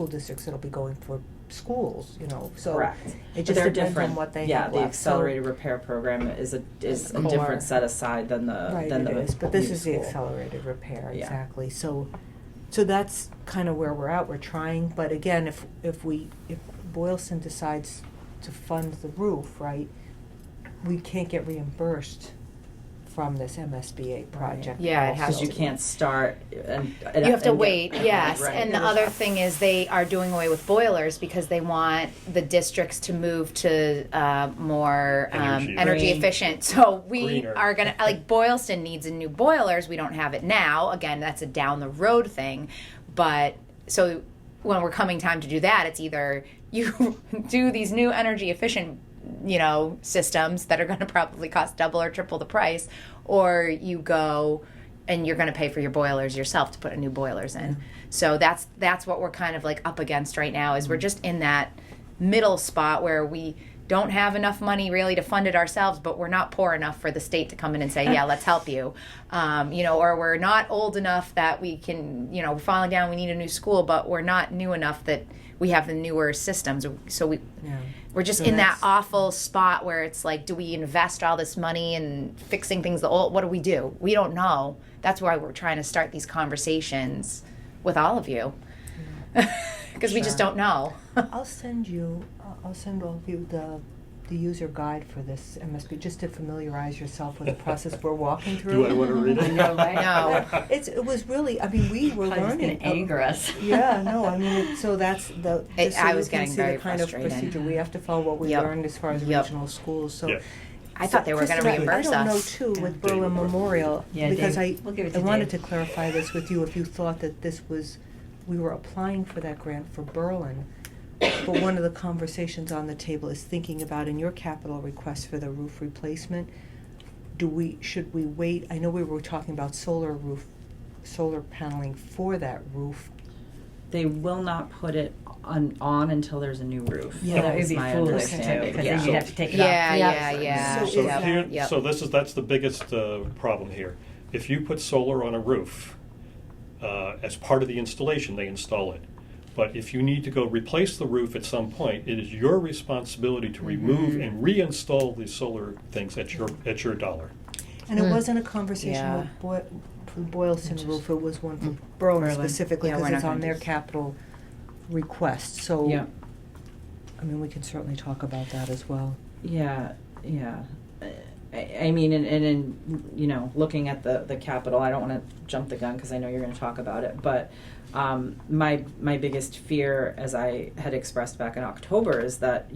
F: districts that'll be going for schools, So
C: Correct.
F: it
C: But
F: just
C: they're
F: depends
C: different.
F: on what they
C: yeah,
F: have
C: the
F: left.
C: accelerated repair program is a
F: core.
C: different set aside than the
F: Right,
C: than
F: it
C: the
F: is, but this
C: new
F: is the
C: school.
F: accelerated repair,
C: Yeah.
F: exactly. So that's kind of where we're at. We're trying, but again, if Boylston decides to fund the roof, right, we can't get reimbursed from this MSBA project.
A: Yeah, it has
C: Because you
A: to.
C: can't start and
A: You have to wait,
C: get,
A: yes.
C: right.
A: And the other thing is they are doing away with boilers because they want the districts to move to more energy
C: Green.
A: efficient. So we
E: Greener.
A: are going to, like Boylston needs a new boilers. We don't have it now. Again, that's a down the road thing. But so when we're coming time to do that, it's either you do these new energy efficient systems that are going to probably cost double or triple the price, or you go and you're going to pay for your boilers yourself to put new boilers in. So that's what we're kind of like up against right now is we're just in that middle spot where we don't have enough money really to fund it ourselves, but we're not poor enough for the state to come in and say, yeah, let's help you. Or we're not old enough that we can, we're falling down, we need a new school, but we're not new enough that we have the newer systems. So we're just
F: So
A: in that
F: that's-
A: awful spot where it's like, do we invest all this money in fixing things the old? What do? We don't know. That's why we're trying to start these conversations with all of you. Because we just don't know.
F: I'll send all of you the user guide for this MSB, just to familiarize yourself with the process we're walking through.
E: Do I want to read it?
D: I know, right?
A: No.
F: It was really, we were
D: Probably just
F: learning.
D: gonna anger us.
F: Yeah, no, so that's just so
A: I
F: you
A: was
F: can
A: getting
F: see
A: very
F: the kind
A: frustrated.
F: of procedure. We have to follow what we
A: Yep.
F: learned as far as
A: Yep.
F: regional schools, so.
E: Yeah.
A: I thought they were going to
F: Kristen,
A: reimburse
F: I don't know
A: us.
F: too with Berlin Memorial,
D: Yeah,
F: because
D: Dave. We'll give it
F: I
D: to
F: wanted
D: Dave.
F: to clarify this with you, if you thought that we were applying for that grant for Berlin. But one of the conversations on the table is thinking about in your capital request for the roof replacement, should we wait? I know we were talking about solar paneling for that roof.
C: They will not put it on until there's a new roof.
F: Yeah,
D: that would
C: is
D: be
C: my
D: foolish too,
C: understanding.
D: because
C: Yeah.
D: then you'd have to take it
A: Yeah,
D: off.
A: yeah.
F: So
E: So
F: is that-
E: here,
A: Yep.
E: so that's the biggest problem here. If you put solar on a roof, as part of the installation, they install it. But if you need to go replace the roof at some point, it is your responsibility to remove and reinstall the solar things at your dollar.
F: And it wasn't a conversation
A: Yeah.
F: with for the Boylston roof, it was one for Berlin
C: Berlin.
F: specifically,
A: Yeah,
F: because
A: we're
F: it's
A: not
F: on
A: gonna
F: their
A: do-
F: capital request, so.
C: Yeah.
F: We can certainly talk about that as well.
C: Yeah. I mean, and looking at the capital, I don't want to jump the gun because I know you're going to talk about it, but my biggest fear, as I had expressed back in October, is that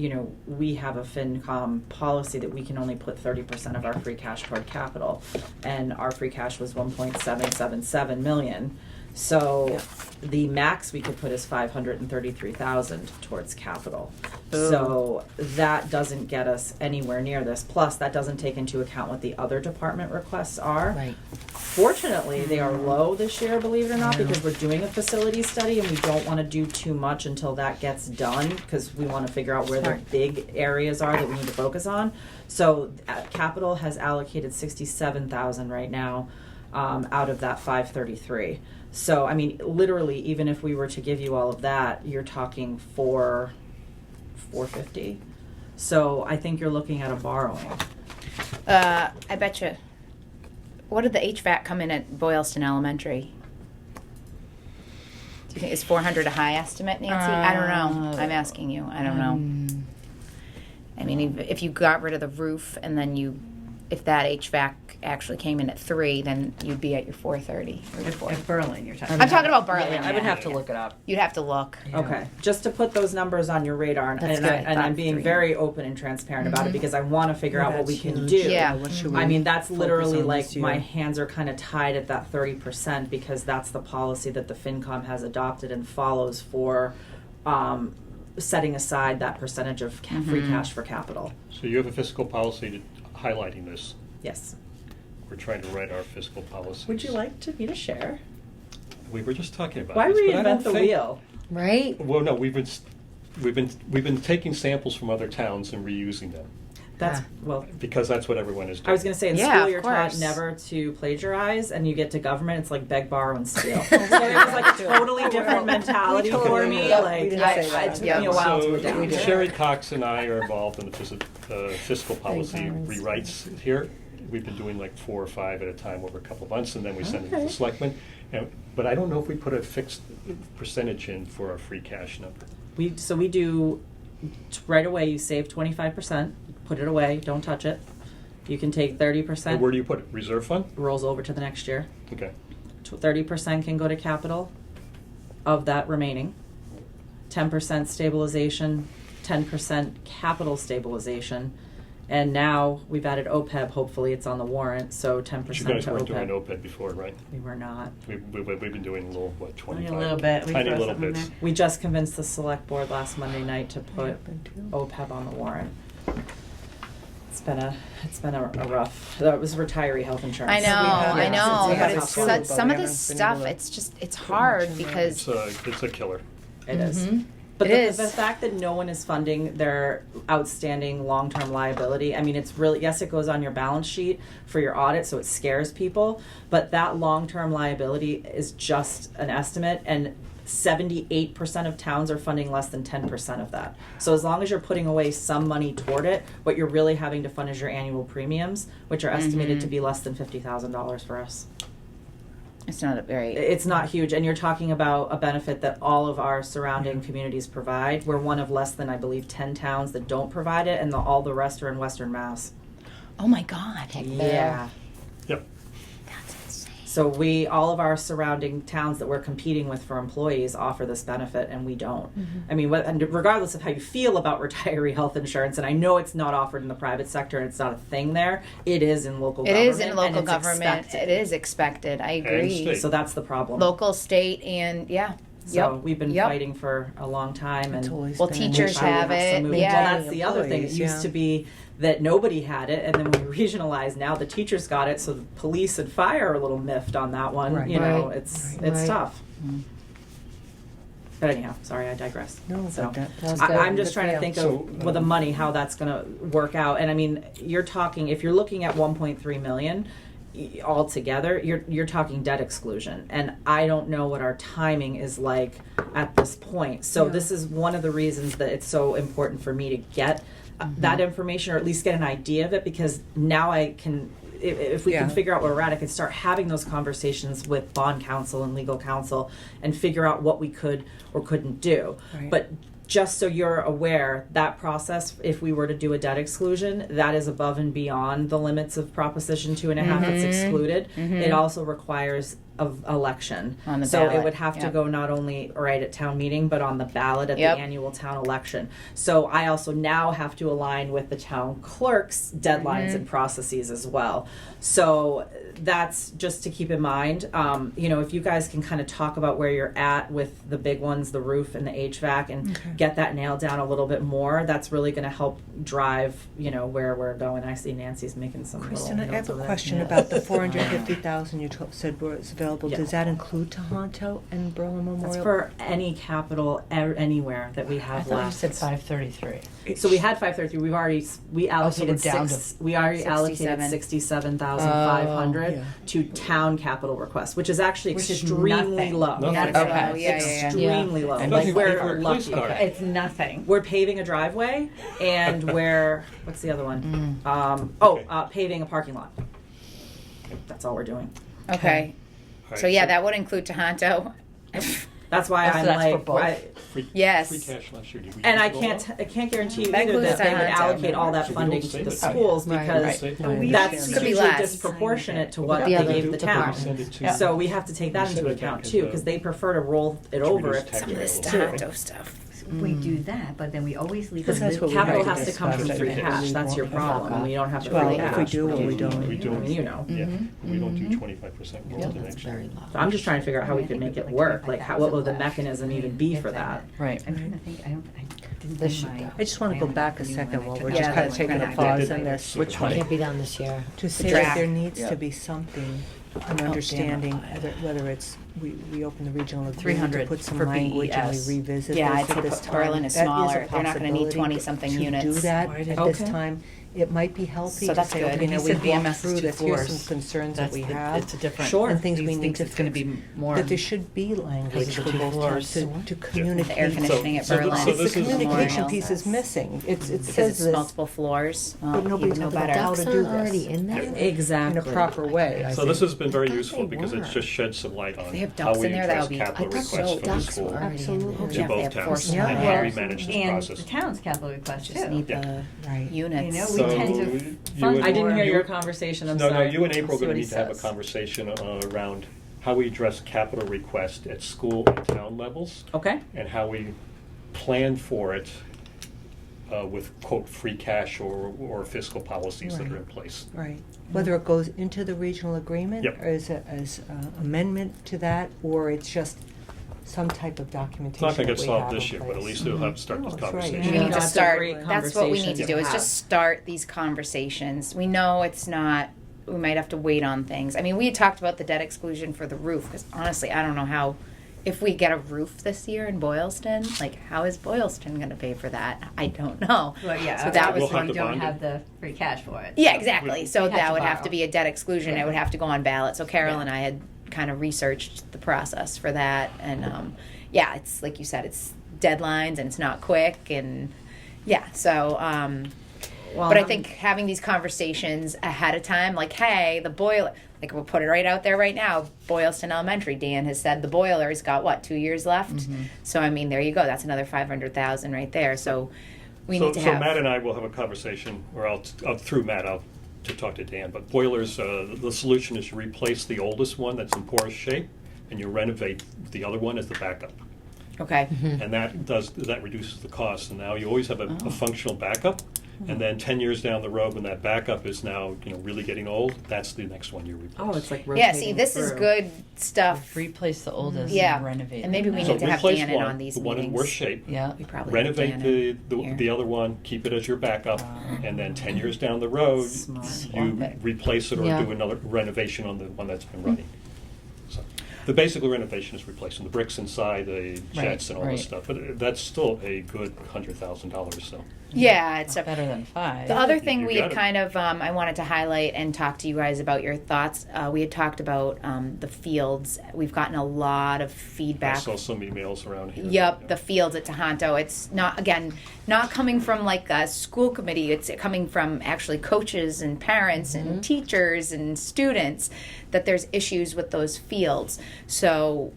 C: we have a FinCom policy that we can only put 30% of our free cash toward capital, and our free cash was 1.777 million. So the max we could put is 533,000 towards capital. So that doesn't get us anywhere near this. Plus, that doesn't take into account what the other department requests are.
F: Right.
C: Fortunately, they are low this year, believe it or not, because we're doing a facility study and we don't want to do too much until that gets done, because we want to figure out where the big areas are that we need to focus on. So capital has allocated 67,000 right now out of that 533. So, I mean, literally, even if we were to give you all of that, you're talking 450. So I think you're looking at a borrowing.
A: I bet you. What did the HVAC come in at Boylston Elementary? Do you think is 400 a high estimate, Nancy? I don't know. I'm asking you. I don't know. I mean, if you got rid of the roof and then you if that HVAC actually came in at 3, then you'd be at your 430 or your 4.
D: At Berlin, you're talking
A: I'm talking about Berlin.
B: Yeah, I would
A: yeah.
B: have to look it up.
A: You'd have to look.
C: Okay, just to put those numbers on your radar, and,
A: That's
C: and, I,
A: good.
C: and I'm
A: Thought
C: being
A: 3.
C: very open and transparent about it because I want to figure out what we
F: That's
C: can
F: huge.
C: do.
A: Yeah.
F: What should we
C: I mean, that's
F: focus
C: literally
F: on
C: like
F: this year?
C: my hands are kind of tied at that 30% because that's the policy that the FinCom has adopted and follows for setting aside that percentage of free cash for capital.
E: So you have a fiscal policy highlighting this.
C: Yes.
E: We're trying to write our fiscal policies.
C: Would you like me to share?
E: We were just talking about
C: Why
E: this, but I don't
C: reinvent the
E: think-
C: wheel?
G: Right?
E: Well, no, we've been taking samples from other towns and reusing them
C: That's
G: Ah.
C: well.
E: because that's what everyone is doing.
C: I was going to say in
A: Yeah,
C: school
A: of
C: you're taught
A: course.
C: never to plagiarize, and you get to government, it's like beg, borrow, and steal. So it was like a totally different mentality
F: We totally
C: for me.
F: did that.
C: Like
F: We didn't say that.
C: it took me a while to adapt.
E: So Sherry Cox and I are involved in the fiscal policy rewrites here. We've been doing like 4 or 5 at a time over a couple of months, and then we send it to the selectmen. But I don't know if we put a fixed percentage in for our free cash number.
C: We do right away. You save 25%, put it away, don't touch it. You can take
E: And where
C: 30%,
E: do you put it? Reserve fund?
C: rolls over to the next year.
E: Okay.
C: 30% can go to capital of that remaining. 10% stabilization, 10% capital stabilization. And now we've added OPEB. Hopefully it's on the warrant, so 10%
E: But you guys
C: to
E: weren't doing
C: OPEB.
E: OPEB before, right?
C: We were not.
E: We've been doing a little, what,
D: Only
E: 25?
D: a little bit. We
E: Tiny
D: throw
E: little
D: something in
E: bits.
D: there.
C: We just convinced the select board last Monday night to put
F: happened too.
C: OPEB on the warrant. It's been a rough. That was retiree health insurance.
A: I know,
F: have-
A: I
F: yeah,
A: know,
F: we
A: but
F: have
A: it's
F: that too,
A: such,
F: but
A: some
F: we
A: of this
F: haven't been able
A: stuff.
F: to
A: It's just it's hard
F: in there.
A: because
E: It's a killer.
C: It is.
A: Mhm.
C: But
A: It is.
C: the fact that no one is funding their outstanding long-term liability, I mean, it's really, yes, it goes on your balance sheet for your audit, so it scares people, but that long-term liability is just an estimate, and 78% of towns are funding less than 10% of that. So as long as you're putting away some money toward it, what you're really having to fund is your annual premiums, which are estimated to be less than $50,000 for us.
A: it's not a very.
C: It's not huge, and you're talking about a benefit that all of our surrounding communities provide. We're one of less than, I believe, 10 towns that don't provide it, and all the rest are in Western Mass.
A: Oh my God!
C: Yeah.
E: Yep.
A: That's insane.
C: So all of our surrounding towns that we're competing with for employees offer this benefit, and we don't. I mean, and regardless of how you feel about retiree health insurance, and I know it's not offered in the private sector and it's not a thing there, it is in local
A: It
C: government.
A: is in
C: and
A: local
C: it's
A: government.
C: expected.
A: It is expected. I agree.
E: state.
C: So that's the problem.
A: Local, state, and yeah.
C: So
A: Yep.
C: we've been
A: Yep.
C: fighting for a long time, and
F: It's always
A: Well,
F: been-
A: teachers
C: Finally
A: have
C: some
A: it,
C: movement.
A: yeah.
C: Well, that's the other thing. It
F: Employees,
C: used
F: yeah.
C: to be that nobody had it, and then we regionalized. Now the teachers got it, so the police and fire are a little miffed on that one.
F: Right.
C: You know,
G: Right.
C: it's
G: Right.
C: tough. But anyhow, sorry, I digress.
F: No,
C: So
F: but that's
C: I'm
F: good.
C: just trying to think
E: So,
C: of with the money how that's going to work out. And I mean, you're talking if you're looking at 1.3 million altogether, you're talking debt exclusion, and I don't know what our timing is like at this point. So this is one of the reasons that it's so important for me to get that information, or at least get an idea of it, because now I can. If we can
F: Yeah.
C: figure out where we're at, I can start having those conversations with bond counsel and legal counsel and figure out what we could or couldn't do.
F: Right.
C: But just so you're aware, that process, if we were to do a debt exclusion, that is above and beyond the limits of Proposition 2.5 that's excluded. It also requires of election.
A: On the
C: so it
A: ballot,
C: would have to
A: yep.
C: go not only right at town meeting, but on the ballot at
A: Yep.
C: the annual town election. So I also now have to align with the town clerk's deadlines and processes as well. So that's just to keep in mind. You know, if you guys can kind of talk about where you're at with the big ones, the roof and the HVAC, and get that nailed down a little bit more, that's really going to help drive, you know, where we're going. I see Nancy's making some
F: Kristen,
C: little
F: I have
C: notes
F: a
C: over there.
F: question
C: Yeah.
F: about the 450,000 you said was available.
C: Yeah.
F: Does that include Tohoto and Berlin Memorial?
C: That's for any capital anywhere that we
D: I
C: have
D: thought you
C: left.
D: said 533.
C: So we had 533. We allocated
D: we're down
C: we already
A: 67.
C: allocated 67,500
F: yeah.
C: to town capital requests, which is actually
D: Which is
C: extremely
D: nothing.
C: low.
E: Nothing.
A: That's
E: Okay.
A: low. Yeah.
C: Extremely low.
E: And
C: Like
E: nothing to pay for
C: we're
E: a police
C: lucky.
E: car.
D: It's nothing.
C: We're paving a driveway, and we're what's the other one? Paving a parking lot. That's all we're doing.
A: Okay.
E: All
A: So
E: right,
A: yeah, that would include Tohoto.
C: That's why
B: Oh, so
C: I'm
B: that's for
C: like,
B: both?
E: Free,
A: Yes.
E: free cash last year. Did we
C: and
E: use
C: I
E: it all
C: can't,
E: up?
C: I can't guarantee you
A: That
C: either
A: includes
C: that they would
A: Tohoto.
C: allocate all that
E: So we
C: funding
E: don't
C: to
E: save
C: the
E: it.
C: schools
G: Right.
C: because
E: Right.
F: No, we
C: that's
F: understand.
A: Could be
C: usually
A: less.
C: disproportionate to
E: Well,
C: what
G: The
C: they
G: other
C: gave the
G: departments.
C: town.
E: Send it to-
C: So we have to take that
E: We
C: into
E: send it back
C: account
E: as
C: too,
E: a-
C: because they prefer to roll it
E: to
C: over
E: reduce
C: if
E: tax
C: it's
A: This
E: rate.
C: too.
A: Tohoto stuff.
D: We do that, but then we always leave.
F: Because
D: a
F: that's
D: lid-
F: what we
C: Capital
F: have to
C: has to come from
E: discuss.
C: free
E: Just
C: cash, that's your problem, and we don't have the free
F: Well,
C: cash.
F: if we do or we don't.
E: We don't.
C: I mean, you know.
E: Yeah,
B: Mm-hmm.
E: we don't do 25% more
G: Yeah,
E: the
G: that's
E: next year.
G: very low.
C: So I'm just trying to figure out how we could make it work, like what will the mechanism even be for that?
B: Right.
D: I'm trying to think, I didn't
G: This
D: bring
G: should
D: my-
G: go.
F: I just want to go back a
D: I
F: second
D: only
F: while
D: took
F: we're
D: my-
F: just
A: Yeah,
F: kind of
A: that's
F: taking a
A: gonna
F: pause
E: happen.
F: on this.
E: Which one?
G: Can't be done this year.
F: To say
A: draft.
F: that there needs
B: Yeah.
F: to be something, an
B: Oh,
F: understanding,
B: damn.
F: whether it's, we open the regional agreement
B: 300
F: to put some
B: for
F: language and
B: BES.
F: we revisit
A: Yeah,
F: this
A: I'd say
F: at this
A: put
F: time.
A: Berlin is
F: That a
A: smaller. They're not gonna need
F: possibility
A: 20-something
F: to
A: units.
F: do that
B: Why
F: at
B: did-
F: this
C: Okay.
F: time. It might be healthy
A: So
F: to
A: that's
F: say,
A: good.
F: okay,
A: And
F: now
B: he
F: we've
B: said BMS
F: walked
B: is
F: through
B: two
F: this, here's
B: floors.
F: some concerns that
B: That's
F: we
B: the-
F: have.
B: It's a different.
C: Sure.
F: And things
B: he
F: we need
B: thinks
F: to
B: it's gonna
F: fix.
B: be more.
F: That there should be language
B: Because of
F: for
B: the two
F: both
B: floors.
F: towns to communicate.
A: The air conditioning at
E: So- so
A: Berlin.
E: so
F: It's
E: this
F: the
E: is-
F: communication
A: Memorial.
F: piece is missing. It
A: Because
F: says
A: it's
F: this
A: multiple floors.
F: But nobody
A: even know
F: talked about
A: better.
F: how
G: Ducks
F: to do
G: aren't
F: this.
G: already in there?
C: Exactly.
F: in a proper way. I
E: So
F: think.
E: this has been very
G: I thought
E: useful
G: they
E: because
G: were.
E: it's just shed some light on
A: They have
E: how
A: ducks
E: we
A: in there, that
E: address
A: would be-
E: capital
G: I thought
E: requests
G: so.
E: for the
G: Ducks were
E: school
G: already in
F: Absolutely.
G: there.
A: Yeah,
E: in
A: they
E: both
A: have
E: towns
A: forces
F: Yeah.
E: and
F: Well,
E: how we manage this
D: And
E: process.
D: the town's capital request
A: Just
D: too.
A: need
E: Yeah.
A: the
F: Right.
A: units.
D: You know, we
E: So
D: tend to
E: you
D: fund
E: and-
C: I didn't hear
E: you-
C: your conversation, I'm
E: No,
C: sorry.
E: you and April
C: I'll
E: are
C: see
E: going
C: what
E: to
C: he
E: need to have a
C: says.
E: conversation around how we address capital requests at school and town levels
C: Okay,
E: and how we plan for it with, quote, free cash or fiscal policies that are in
F: Right.
E: place.
F: Right. Whether it goes into the regional agreement
E: Yep.
F: or as an amendment to that, or it's just some type of
E: It's
F: documentation
E: not going to
F: that
E: get
F: we
E: solved
F: have
E: this
F: in
E: year, but at
F: place.
E: least it'll have to start
F: No,
E: this
F: that's right.
E: conversation.
A: We need to
C: That's a
A: start.
C: great
A: That's what we need
C: conversation
A: to
C: to
A: do. Is
C: have.
A: just start these conversations. We know it's not. We might have to wait on things. I mean, we had talked about the debt exclusion for the roof because honestly, I don't know how. If we get a roof this year in Boylston, like how is Boylston going to pay for that? I don't know.
D: Well, yeah,
A: So that was
E: We'll have
D: we
E: to
D: don't
E: bond
D: have
E: it.
D: the free cash for it.
A: Yeah, exactly.
E: We-
A: So
D: we have
A: that
D: to
A: would have
D: borrow.
A: to be a debt exclusion.
D: Yeah.
A: It would have to go on ballot. So Carol
D: Yeah.
A: and I had kind of researched the process for that, and yeah, it's like you said, it's deadlines and it's not quick, and yeah. So,
C: Well,
A: but I think having these conversations ahead of time, like, hey, the boiler, like we'll put it right out there right now. Boylston Elementary, Dan has said the boiler's got what 2 years left.
C: Mm-hmm.
A: So I mean, there you go. That's another $500,000 right there. So we need to
E: So
A: have.
E: Matt and I will have a conversation, or I'll through Matt, I'll to talk to Dan. But boilers, the solution is you replace the oldest one that's in porous shape, and you renovate the other one as the backup.
A: Okay.
E: And that reduces the cost. And now you always have a functional backup. And then 10 years down the road, when that backup is now really getting old, that's the next one you replace.
C: Oh, it's like
A: Yeah.
C: rotating
A: See, this is
C: through.
A: good stuff.
B: Replace the oldest
A: Yeah.
B: and renovate.
A: And maybe we
E: So
A: need to have
E: replace
A: Dan in
E: one,
A: on these
E: the one in
A: meetings.
E: worse shape.
B: Yeah.
A: We probably
E: Renovate
A: have
E: the
A: Dan in
E: the
A: here.
E: other one, keep it as your backup, and then 10 years down the road,
C: Smart.
E: you
A: Swap it.
E: replace it or
G: Yeah.
E: do another renovation on the one that's been running. So, the basic renovation is replacing the bricks inside, the jets and all
B: right.
E: this stuff, but that's still a good $100,000, so.
A: Yeah, it's a
B: Better than 5.
A: The other
E: You-
A: thing
E: you
A: we
E: got
A: had
E: it.
A: kind of, I wanted to highlight and talk to you guys about your thoughts. We had talked about the fields. We've gotten a lot of
E: I
A: feedback.
E: saw some emails around here.
A: Yep, the fields at Tohoto. It's not, again, not coming from like a school committee. It's coming from actually coaches and parents and teachers and students that there's issues with those fields. So,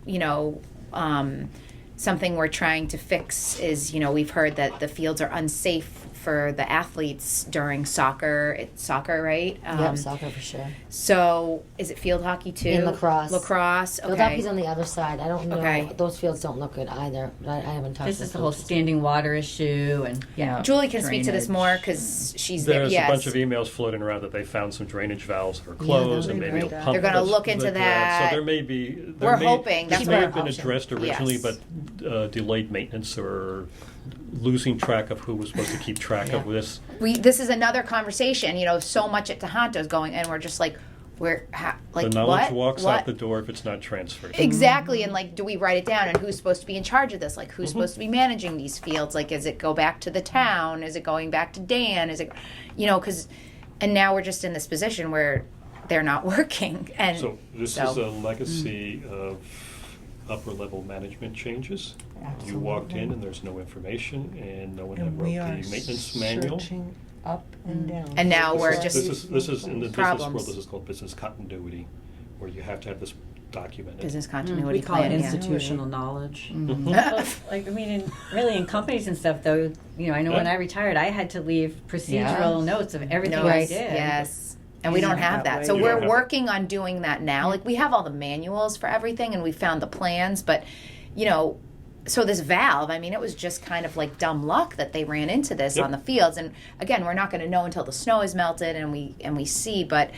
A: something we're trying to fix is, we've heard that the fields are unsafe for the athletes during soccer. It's soccer, right?
G: Yep, soccer for sure.
A: So, is it field hockey too?
G: And lacrosse.
A: Lacrosse.
G: Field
A: Okay.
G: hockey's on the other side. I don't know.
A: Okay.
G: Those fields don't look good either. But I haven't talked
D: This
G: to
D: is the whole
G: coaches.
D: standing water issue and yeah.
A: Julie can speak to this
D: drainage.
A: more because she's there.
E: There's
A: Yes.
E: a bunch of emails floating around that they found some drainage valves that are
G: that
E: closed
G: would
E: and
G: be
E: maybe a
G: great.
E: pump.
A: They're gonna
E: that's
A: look into
E: like
A: that.
E: So there may be.
A: We're hoping. That's
E: This
A: what
E: may
A: our
E: have been
G: option.
E: addressed originally,
A: Yes.
E: but delayed maintenance or losing track of who was supposed to keep track of this.
A: This is another conversation. So much at Tohoto is going, and we're just like,
E: The knowledge walks out the door if it's not transferred.
A: Exactly, and like, do we write it down? And who's supposed to be in charge of this? Like,
E: Mm-hmm.
A: who's supposed to be managing these fields? Like, is it go back to the town? Is it going back to Dan? Is it, and now we're just in this position where they're not working. And
E: So this is a legacy of upper level management changes. You walked in and there's no information and no one had
F: And
E: wrote
F: we
E: the
F: are
E: maintenance manual.
F: searching up and down.
A: And now we're
E: This
A: just
E: is in the business
A: problems.
E: world. This is called business continuity, where you have to have this documented.
A: Business continuity
C: We call it
A: plan.
C: institutional knowledge.
D: Well, like, I mean, really in companies and stuff, though, you know, I know when I retired, I had to leave procedural notes of everything I
A: Notes,
D: did.
A: yes. And we don't have that. So
E: You
A: we're
E: don't have
A: working on doing that now. Like we have all the manuals for everything and we found the plans, but you know, so this valve, I mean, it was just kind of like dumb luck that they ran into this
E: Yep.
A: on the fields. And again, we're not going to know until the snow is melted and we see, but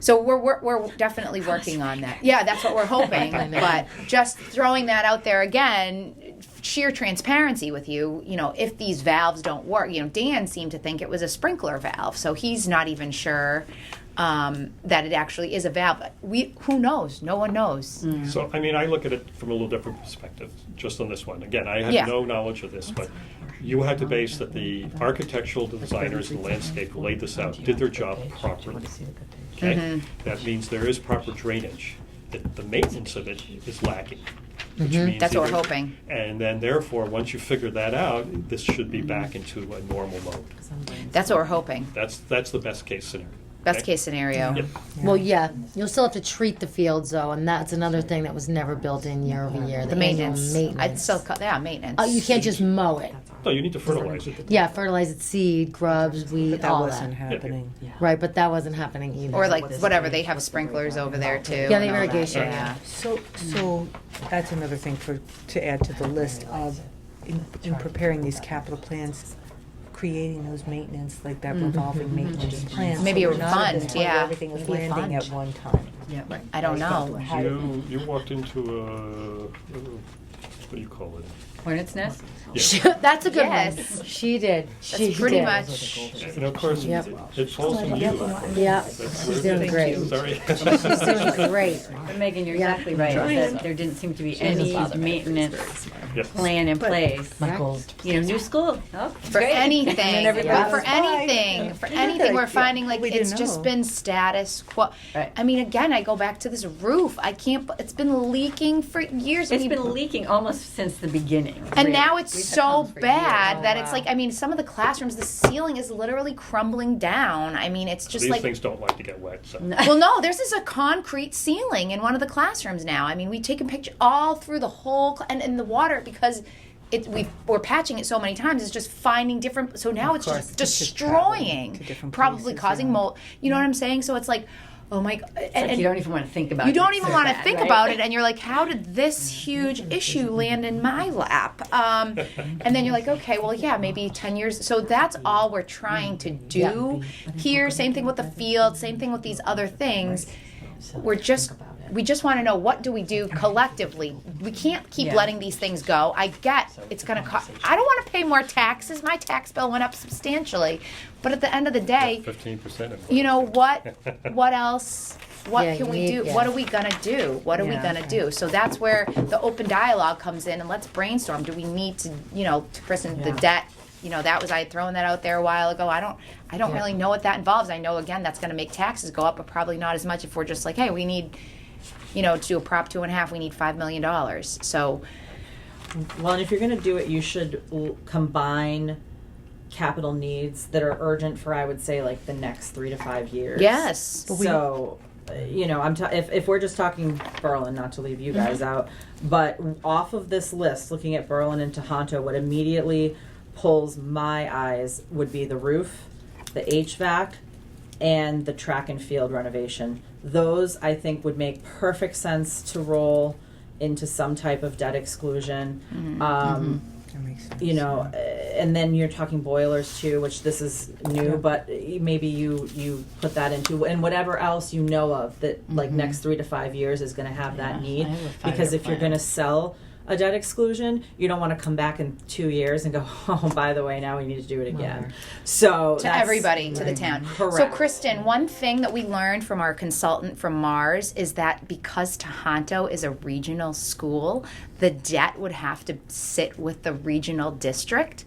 A: so we're definitely working on that. Yeah, that's what we're hoping. But just throwing that out there again, sheer transparency with you, you know, if these valves don't work, you know, Dan seemed to think it was a sprinkler valve, so he's not even sure that it actually is a valve. But who knows? No one knows.
E: So, I mean, I look at it from a little different perspective, just on this one. Again, I had
A: Yeah.
E: no knowledge of this, but you had to base that the architectural designers and landscape who laid this out did their job properly. Okay?
A: Mm-hmm.
E: That means there is proper drainage. The maintenance of it is lacking. Which means
A: Mm-hmm. That's what we're
E: either-
A: hoping.
E: And then therefore, once you figure that out, this should be back into a normal mode.
A: That's what we're hoping.
E: That's the best case scenario.
A: Best
E: Okay?
A: case scenario.
E: Yep.
G: Well, yeah, you'll still have to treat the fields though, and that's another thing that was never built in year over year.
A: The
G: annual
A: maintenance.
G: maintenance.
A: I'd still call maintenance.
G: Oh, you can't just mow it.
E: No, you need to fertilize it.
G: Yeah, fertilize it, seed, grubs, weed,
F: But that
G: all
F: wasn't
G: that.
F: happening.
G: Right, but that wasn't happening either.
A: Or like whatever, they have sprinklers over there too.
G: Yeah, they
A: and all
G: have
A: that,
G: irrigation,
A: Yeah.
F: So that's another thing to add to the list of, in preparing these capital plans, creating those maintenance, like that revolving maintenance plan.
A: Mm-hmm. Maybe a
F: So not at this
A: fund,
F: point where
A: yeah.
F: Everything is
A: Maybe a
F: landing
A: fund.
F: at one time.
A: I don't know.
E: You walked into what do you call it?
D: Hornet's nest?
E: Yeah.
G: That's a good
A: Yes.
G: one. She did. She
A: Pretty
G: did.
A: much.
E: And of course,
G: Yep.
E: it falls on you.
G: Yeah,
E: That's
G: she's
E: where it
G: doing
E: is.
G: great.
E: Sorry.
G: She's doing great.
D: But Megan, you're
G: Yeah.
D: exactly right. That there didn't seem to be any maintenance
E: Yes.
D: plan in place. You know, new school. Oh,
A: For
D: great.
A: anything,
D: And then everybody
A: but for
D: was fine.
A: anything, we're finding like
F: We
A: it's
F: didn't
A: just
F: know.
A: been status quo.
D: Right.
A: I mean, again, I go back to this roof. I can't. It's been leaking for years.
D: It's
A: We-
D: been leaking almost since the beginning.
A: and
D: really.
A: now it's
D: We've had
A: so
D: problems for
A: bad
D: years.
A: that it's like, I mean, some of the classrooms, the ceiling is literally crumbling down. I mean, it's just
E: These
A: like,
E: things don't like to get wet. So.
A: well, no, this is a concrete ceiling in one of the classrooms now. I mean, we take a picture all through the whole, and the water, because we're patching it so many times, it's just finding different, so now it's
F: course,
A: just
F: it's just traveling
A: destroying,
F: to different
A: probably
F: places,
A: causing
F: yeah.
A: mold. You know what I'm saying? So it's like, oh my, and
D: You don't even want to think about it.
A: you don't
D: It's
A: even
D: so
A: want to
D: bad,
A: think
D: right?
A: about it, and you're like, how did this huge issue land in my lap? And then you're like, okay, well, yeah, maybe 10 years. So that's all we're trying to do here. Same thing with the field, same thing with these other things. We just want to know, what do we do collectively? We can't keep
D: Yeah.
A: letting these things go. I get it's going to cost. I don't want to pay more taxes. My tax bill went up substantially. But at the end of the day,
E: 15%.
A: you know what else, what
G: Yeah,
A: can
G: you
A: we
G: need-
A: do,
G: yeah.
A: what are we gonna do, what are we
C: Yeah.
A: gonna do? So that's where the open dialogue comes in, and let's brainstorm. Do we need to, you know, to person the debt, you know, that was, I had thrown that out there a while ago. I don't really know what that involves. I know, again, that's gonna make taxes go up, but probably not as much if we're just like, hey, we need, you know, to do a Prop 2.5, we need $5 million. So
C: Well, and if you're going to do it, you should combine capital needs that are urgent for, I would say, like the next 3 to 5 years.
A: yes,
C: So, you know, if we're just talking Berlin, not to leave you guys out, but off of this list, looking at Berlin and Tohoto, what immediately pulls my eyes would be the roof, the HVAC, and the track and field renovation. Those, I think, would make perfect sense to roll into some type of debt exclusion.
F: That makes sense.
C: You know, and then you're talking boilers too, which this is new, but maybe you put that into, and whatever else you know of that like next 3 to 5 years is going to have that need.
D: I have a 5-year
C: Because if you're
D: plan.
C: going to sell a debt exclusion, you don't want to come back in 2 years and go, oh, by the way, now we need to do it again. So
A: to
C: that's-
A: everybody, to the town. So,
C: Correct.
A: Kristen, one thing that we learned from our consultant from Mars is that because Tohoto is a regional school, the debt would have to sit with the regional district.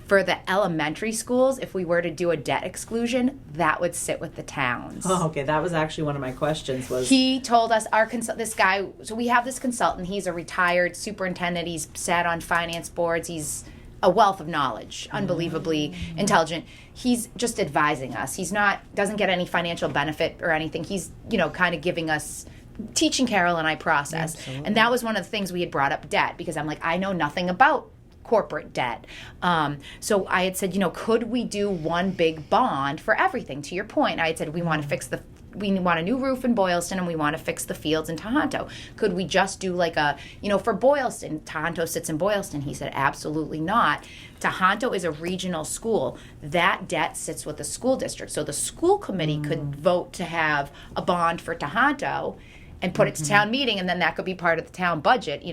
A: For the elementary schools, if we were to do a debt exclusion, that would sit with the towns.
C: Oh, okay, that was actually one of my questions. Was
A: He told us, this guy, so we have this consultant, he's a retired superintendent, he's sat on finance boards, he's a wealth of knowledge, unbelievably intelligent. He's just advising us. Doesn't get any financial benefit or anything. He's, you know, kind of giving us teaching Carol and I process.
F: Absolutely.
A: And that was one of the things we had brought up debt, because I'm like, I know nothing about corporate debt. So I had said, could we do one big bond for everything? To your point, I had said we want to we want a new roof in Boylston and we want to fix the fields in Tohoto. Could we just do like for Boylston, Tohoto sits in Boylston? He said, absolutely not. Tohoto is a regional school. That debt sits with the school district. So the school committee could vote to have a bond for Tohoto and put it to town meeting, and then that could be part of the town budget,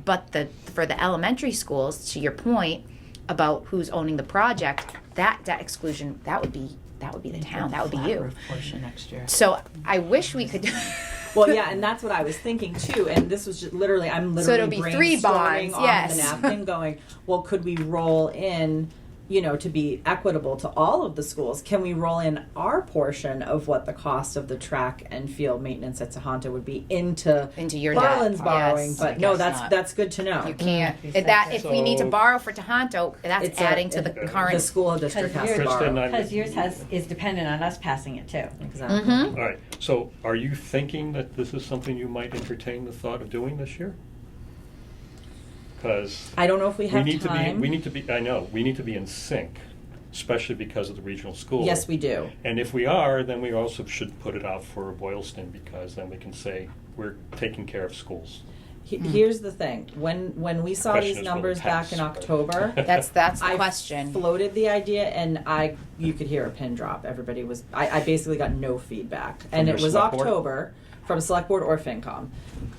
A: but for the elementary schools, to your point about who's owning the project, that debt exclusion, that would be the town, that would be you.
B: Portion next year.
A: So I wish we could.
C: Well, yeah, and that's what I was thinking too. And this was just literally, I'm
A: So it'll
C: literally
A: be 3
C: brainstorming
A: bonds,
C: on
A: yes.
C: the napkin going, well, could we roll in, to be equitable to all of the schools, can we roll in our portion of what the cost of the track and field maintenance at Tohoto would be into
A: your debt?
C: Berlin's borrowing?
A: Yes.
C: But
B: I
C: no,
B: guess not.
C: that's good to know.
A: You can't. If we need to
E: So-
A: borrow for Tohoto, that's
C: It's
A: adding to the
C: the
A: current.
C: school district has to
E: Kristen,
C: borrow.
D: Because yours is dependent on us passing it too.
C: Exactly.
A: Mhm.
E: All right, so are you thinking that this is something you might entertain the thought of doing this year? Because
C: I don't know if we have time.
E: we need to be in sync, especially because of the regional school.
C: Yes, we do.
E: And if we are, then we also should put it out for Boylston, because then we can say we're taking care of schools.
C: Here's the thing: when we saw
E: Question
C: these
E: is, will
C: numbers
E: it
C: back
E: pass?
C: in October,
A: That's the
C: I
A: question.
C: floated the idea, and you could hear a pin drop. Everybody was. I basically got no feedback, and
E: your
C: it was
E: select board?
C: October from select board or FinCom.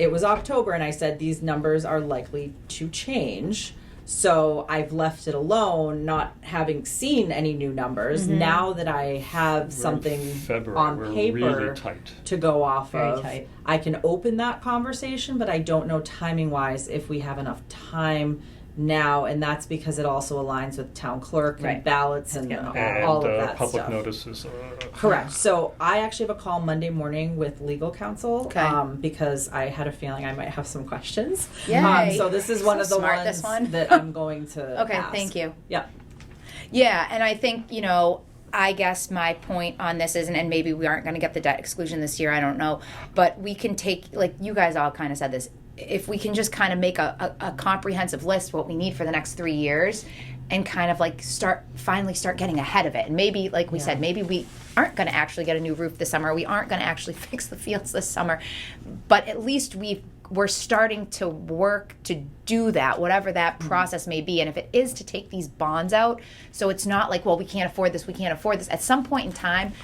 C: It was October, and I said these numbers are likely to change. So I've left it alone, not having seen any new numbers. Now that I have something
E: February,
C: on
E: we're
C: paper
E: really tight.
C: to go off
D: Very
C: of,
D: tight.
C: I can open that conversation, but I don't know timing wise if we have enough time now, and that's because it also aligns with town clerk and
D: Right.
C: ballots and
E: And
C: all of that
E: public
C: stuff.
E: notices.
C: Correct. So I actually have a call Monday morning with legal counsel
A: Okay.
C: Because I had a feeling I might have some questions.
A: Yay.
C: So this is one
A: So
C: of the
A: smart,
C: ones
A: this one.
C: that I'm going to
A: Okay,
C: ask.
A: thank you.
C: Yeah.
A: Yeah, and I think, I guess my point on this is, and maybe we aren't going to get the debt exclusion this year, I don't know, but we can take, like you guys all kind of said this, if we can just kind of make a comprehensive list what we need for the next 3 years and kind of like finally start getting ahead of it. And maybe, like we said, maybe we aren't going to actually get a new roof this summer. We aren't going to actually fix the fields this summer. But at least we're starting to work to do that, whatever that process may be. And if it is to take these bonds out, so it's not like, well, we can't afford this. At some point in time,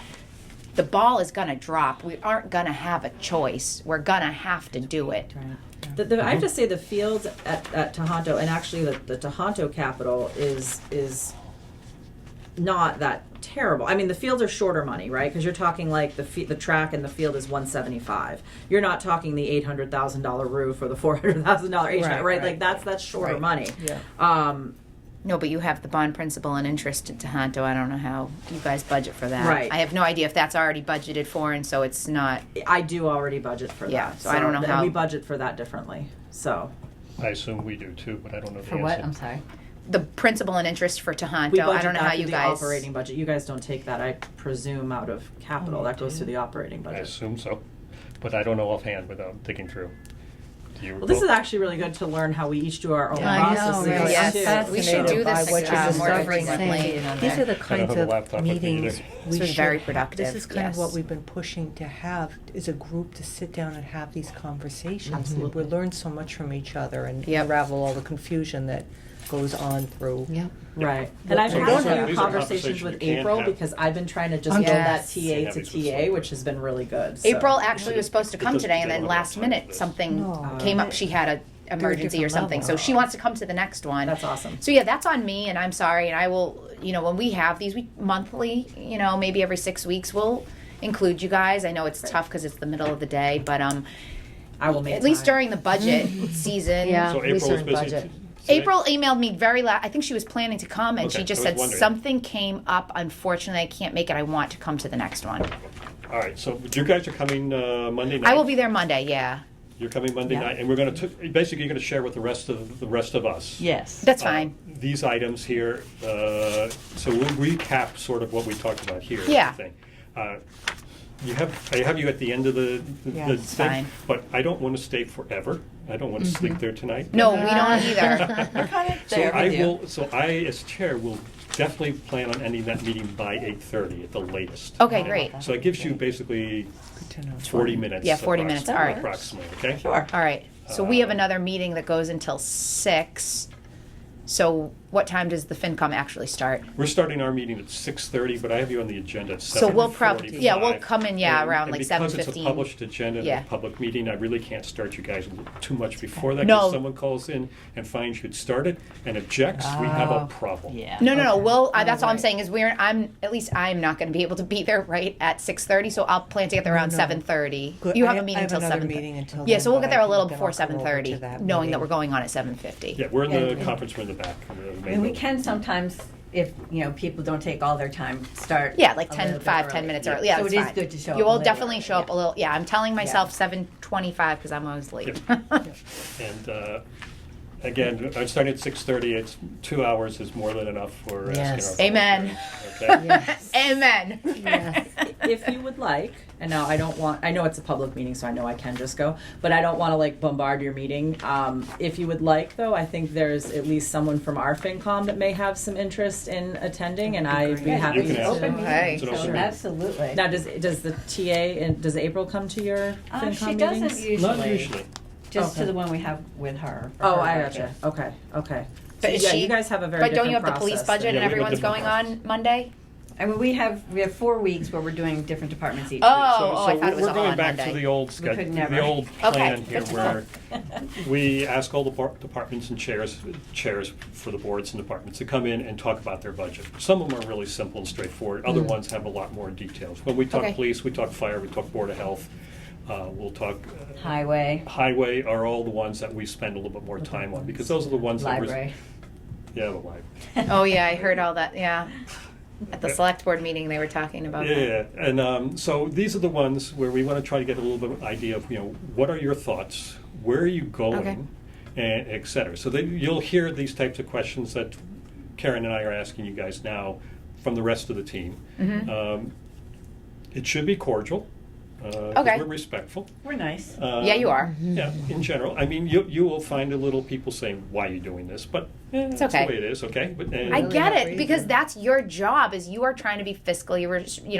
A: the ball is going to drop. We aren't going to have a choice. We're going to have to do it.
C: Right. I have to say the fields at Tohoto, and actually the Tohoto capital is not that terrible. I mean, the fields are shorter money, right? Because you're talking like the track and the field is $175. You're not talking the $800,000 roof or the $400,000 HVAC, right? Like that's shorter money.
F: Yeah.
A: No, but you have the bond principal and interest to Tohoto. I don't know how you guys budget for that.
C: Right.
A: I have no idea if that's already budgeted for, and so it's not.
C: I do already budget for
A: Yeah,
C: that.
A: so I don't know how-
C: we budget for that differently. So
E: I assume we do too, but I don't know the
B: For
E: answer.
B: what? I'm sorry.
A: The principal and interest for Tohoto.
C: we
A: I
C: budget
A: don't know
C: that
A: how
C: through
A: you
C: the
A: guys.
C: operating budget. You guys don't take that, I presume, out of capital. That goes through the operating
E: I
C: budget.
E: assume so, but I don't know offhand without digging through. Do you
C: Well, this
E: recall?
C: is actually really good to learn how we each do our own
A: Yeah,
D: I know,
C: processes.
D: really.
A: Yes,
C: too.
A: we should do
F: By
A: this
F: what you
A: more
F: started
A: frequently.
F: saying. These are the
E: I don't
F: kinds
E: have a
F: of
E: laptop with me
F: meetings
E: either.
F: we
A: This was
F: should.
A: very productive,
F: This is kind of what
A: yes.
F: we've been pushing to have, is a group to sit down and have these conversations.
C: Absolutely.
F: We learn so much from each other and
A: Yep.
F: unravel all the confusion that goes on through.
G: Yep.
C: Right. And I've
E: So
C: had
E: these
C: a
E: are-
C: few
E: these are
C: conversations
E: conversations
C: with
E: you can't
C: April
E: have.
C: because I've been trying to just
A: Yes.
C: build that
E: Can't
C: TA
E: have
C: to
E: these with
C: TA,
E: someone.
C: which has been really good. So.
A: April actually was supposed to
E: It
A: come
E: doesn't-
A: today, and
E: they
A: then
E: don't have
A: last
E: time for
A: minute
E: this.
A: something
F: No.
A: came up. She had a emergency or
F: different
A: something,
F: level.
A: so she wants to come to the next one.
C: That's awesome.
A: So yeah, that's on me, and I'm sorry. And I will, when we have these monthly, maybe every 6 weeks, we'll include you guys. I know it's tough because it's the middle of the day, but
C: I will make
A: at least
C: time.
A: during the budget season.
G: Yeah.
E: So
G: we
E: April was
G: started
E: busy.
G: budget.
E: today?
A: April emailed me I think she was planning to come, and
E: Okay,
A: she just
E: I was
A: said
E: wondering.
A: something came up. Unfortunately, I can't make it. I want to come to the next one.
E: All right, so you guys are coming Monday night.
A: I will be there Monday. Yeah,
E: You're coming Monday
A: Yeah.
E: night, and we're going to basically you're going to share with the rest of us.
B: Yes.
A: that's fine.
E: These items here, so we'll recap sort of what we talked about here.
A: Yeah.
E: Thing. I have you at the end of the
F: Yeah,
E: the
A: it's
E: thing,
A: fine.
E: but I don't want to stay forever. I don't want to sleep there tonight.
A: No, we don't either.
B: We're kind of
E: So
B: there
E: I
B: with you.
E: will. So I, as chair, will definitely plan on ending that meeting by 8:30 at the latest.
A: Okay, great.
E: So it gives you basically
F: Good to know.
E: 40 minutes.
A: Yeah, 40 minutes, all right.
E: Approximately. Okay.
B: Sure.
A: All right. So we have another meeting that goes until 6. So what time does the FinCom actually start?
E: We're starting our meeting at 6:30, but I have you on the agenda at 7:45.
A: So we'll probably, yeah, we'll come in, around like
E: Because it's a
A: 7:15.
E: published agenda and
A: Yeah.
E: a public meeting, I really can't start you guys too much before that.
A: No.
E: If someone calls in and finds you'd started and objects, we have a
B: Oh,
E: problem.
B: Yeah.
A: No. Well,
B: Oh,
A: that's all I'm
B: right.
A: saying is at least I'm not going to be able to be there right at 6:30. So I'll plan to get there around
F: No.
A: 7:30.
F: Good.
A: You
F: I
A: have a
F: have-
A: meeting
F: I have
A: until
F: another
A: 7:30.
F: meeting until
A: Yeah,
F: then,
A: so we'll
F: but
A: get there a
F: I
A: little
F: think
A: before
F: I'll come over to
A: 7:30,
F: that
A: knowing
F: meeting.
A: that we're going on at 7:50.
E: Yeah, we're in the
D: And-
E: conference room in the back. of the main
D: And we
E: building.
D: can sometimes, if, people don't take all their time, start.
A: Yeah, like
D: a
A: 10,
D: little bit
A: 5, 10
D: early.
A: minutes early. Yeah,
D: So
A: that's
D: it is
A: fine.
D: good to show up
A: You
D: a
A: will
D: little
A: definitely
D: early,
A: show up
D: yeah.
A: a little. Yeah, I'm telling myself 7:25 because I'm always late.
E: And again, I'm starting at 6:30. It's 2 hours is more than enough for
G: Yes.
E: asking our
A: Amen.
E: Okay.
G: Yes.
A: Amen.
G: Yes.
C: If you would like, and now I know it's a public meeting, so I know I can just go, but I don't want to like bombard your meeting. If you would like, though, I think there's at least someone from our FinCom that may have some interest in attending, and I'd be
F: great.
C: happy
E: You can ask
C: to.
E: them.
A: Okay.
E: It's an
D: So
E: open meeting.
D: absolutely.
C: Now, does the TA and does April come to your FinCom
D: She
C: meetings?
D: doesn't usually.
E: Not usually.
D: Just to
C: Okay.
D: the one we have with her. for
C: Oh,
D: her
C: I
D: budget.
C: gotcha. Okay.
A: But
C: So,
A: is
C: yeah,
A: she-
C: you guys have a very
A: But don't you have
C: different
A: the police
C: process
A: budget
C: than-
E: Yeah,
A: and
E: we have a
A: everyone's
E: different
A: going on Monday?
D: I mean, we have 4 weeks where we're doing different departments each
A: Oh,
E: So
A: I thought it was
E: we're
A: all
E: going
A: on
E: back
A: Monday.
E: to the old
D: could
E: schedule,
D: never.
E: the old
A: Okay,
E: plan here,
A: good to
E: where
D: know.
E: we ask all the departments and chairs for the boards and departments to come in and talk about their budget. Some of them are really simple and straightforward. Other ones have a lot more details. When we talk
A: Okay.
E: police, we talk fire, we talk board of health. We'll talk
D: Highway,
E: highway are all the ones that we spend a little bit more time on because those are the ones that
D: library.
E: Yeah, the library.
A: Oh, yeah, I heard all that, yeah. At the select board meeting, they were talking about that.
E: Yeah, and so these are the ones where we want to try to get a little bit of idea of, what are your thoughts? Where are you going?
A: Okay.
E: And et cetera. So you'll hear these types of questions that Karen and I are asking you guys now from the rest of the team.
A: Mm-hmm.
E: It should be cordial. 'Cause
A: Okay.
E: We're respectful.
D: We're nice.
A: Yeah, you are.
E: Yeah, in general. I mean, you will find a little people saying, "Why are you doing this?" But
A: It's
E: that's
A: okay.
E: the way it is. Okay, but
A: I
F: Really
A: get
F: not
A: it
F: reason.
A: because that's your job. Is you are trying to be fiscally,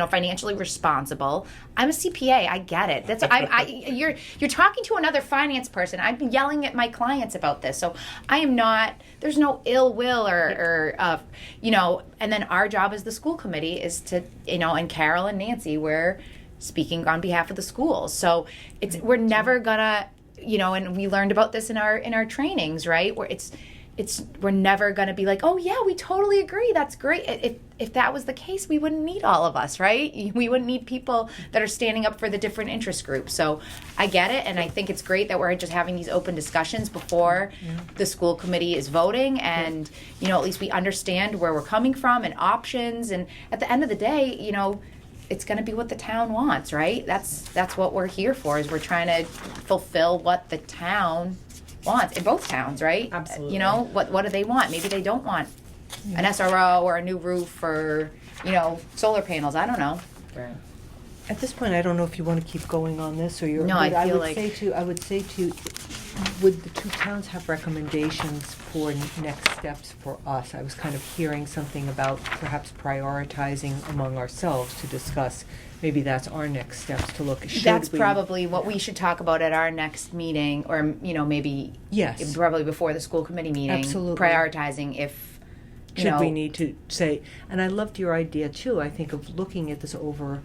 A: financially responsible. I'm a CPA. I get it. That's you're talking to another finance person. I'm yelling at my clients about this, so I am not. There's no ill will or And then our job as the school committee is to and Carol and Nancy we're speaking on behalf of the schools. So we're never gonna and we learned about this in our trainings, right? Where we're never going to be like, oh yeah, we totally agree, that's great. If that was the case, we wouldn't need all of us, right? We wouldn't need people that are standing up for the different interest groups. So I get it, and I think it's great that we're just having these open discussions before the school committee is voting, and at least we understand where we're coming from and options, and at the end of the day, it's going to be what the town wants, right? That's what we're here for, is we're trying to fulfill what the town wants in both towns, right?
C: Absolutely.
A: What do they want? Maybe they don't want an SRO or a new roof or solar panels. I don't know.
C: Right.
F: At this point, I don't know if you want to keep going on this, or you're.
A: No, I
F: but
A: feel
F: would
A: like-
F: I would say to, would the two towns have recommendations for next steps for us? I was kind of hearing something about perhaps prioritizing among ourselves to discuss. Maybe that's our next steps to look. Should
A: That's
F: we-
A: probably what we should talk about at our next meeting, or maybe
F: Yes.
A: probably before the school committee meeting.
F: Absolutely.
A: Prioritizing if
F: Should we need to say, and I loved your idea too, I think, of looking at this over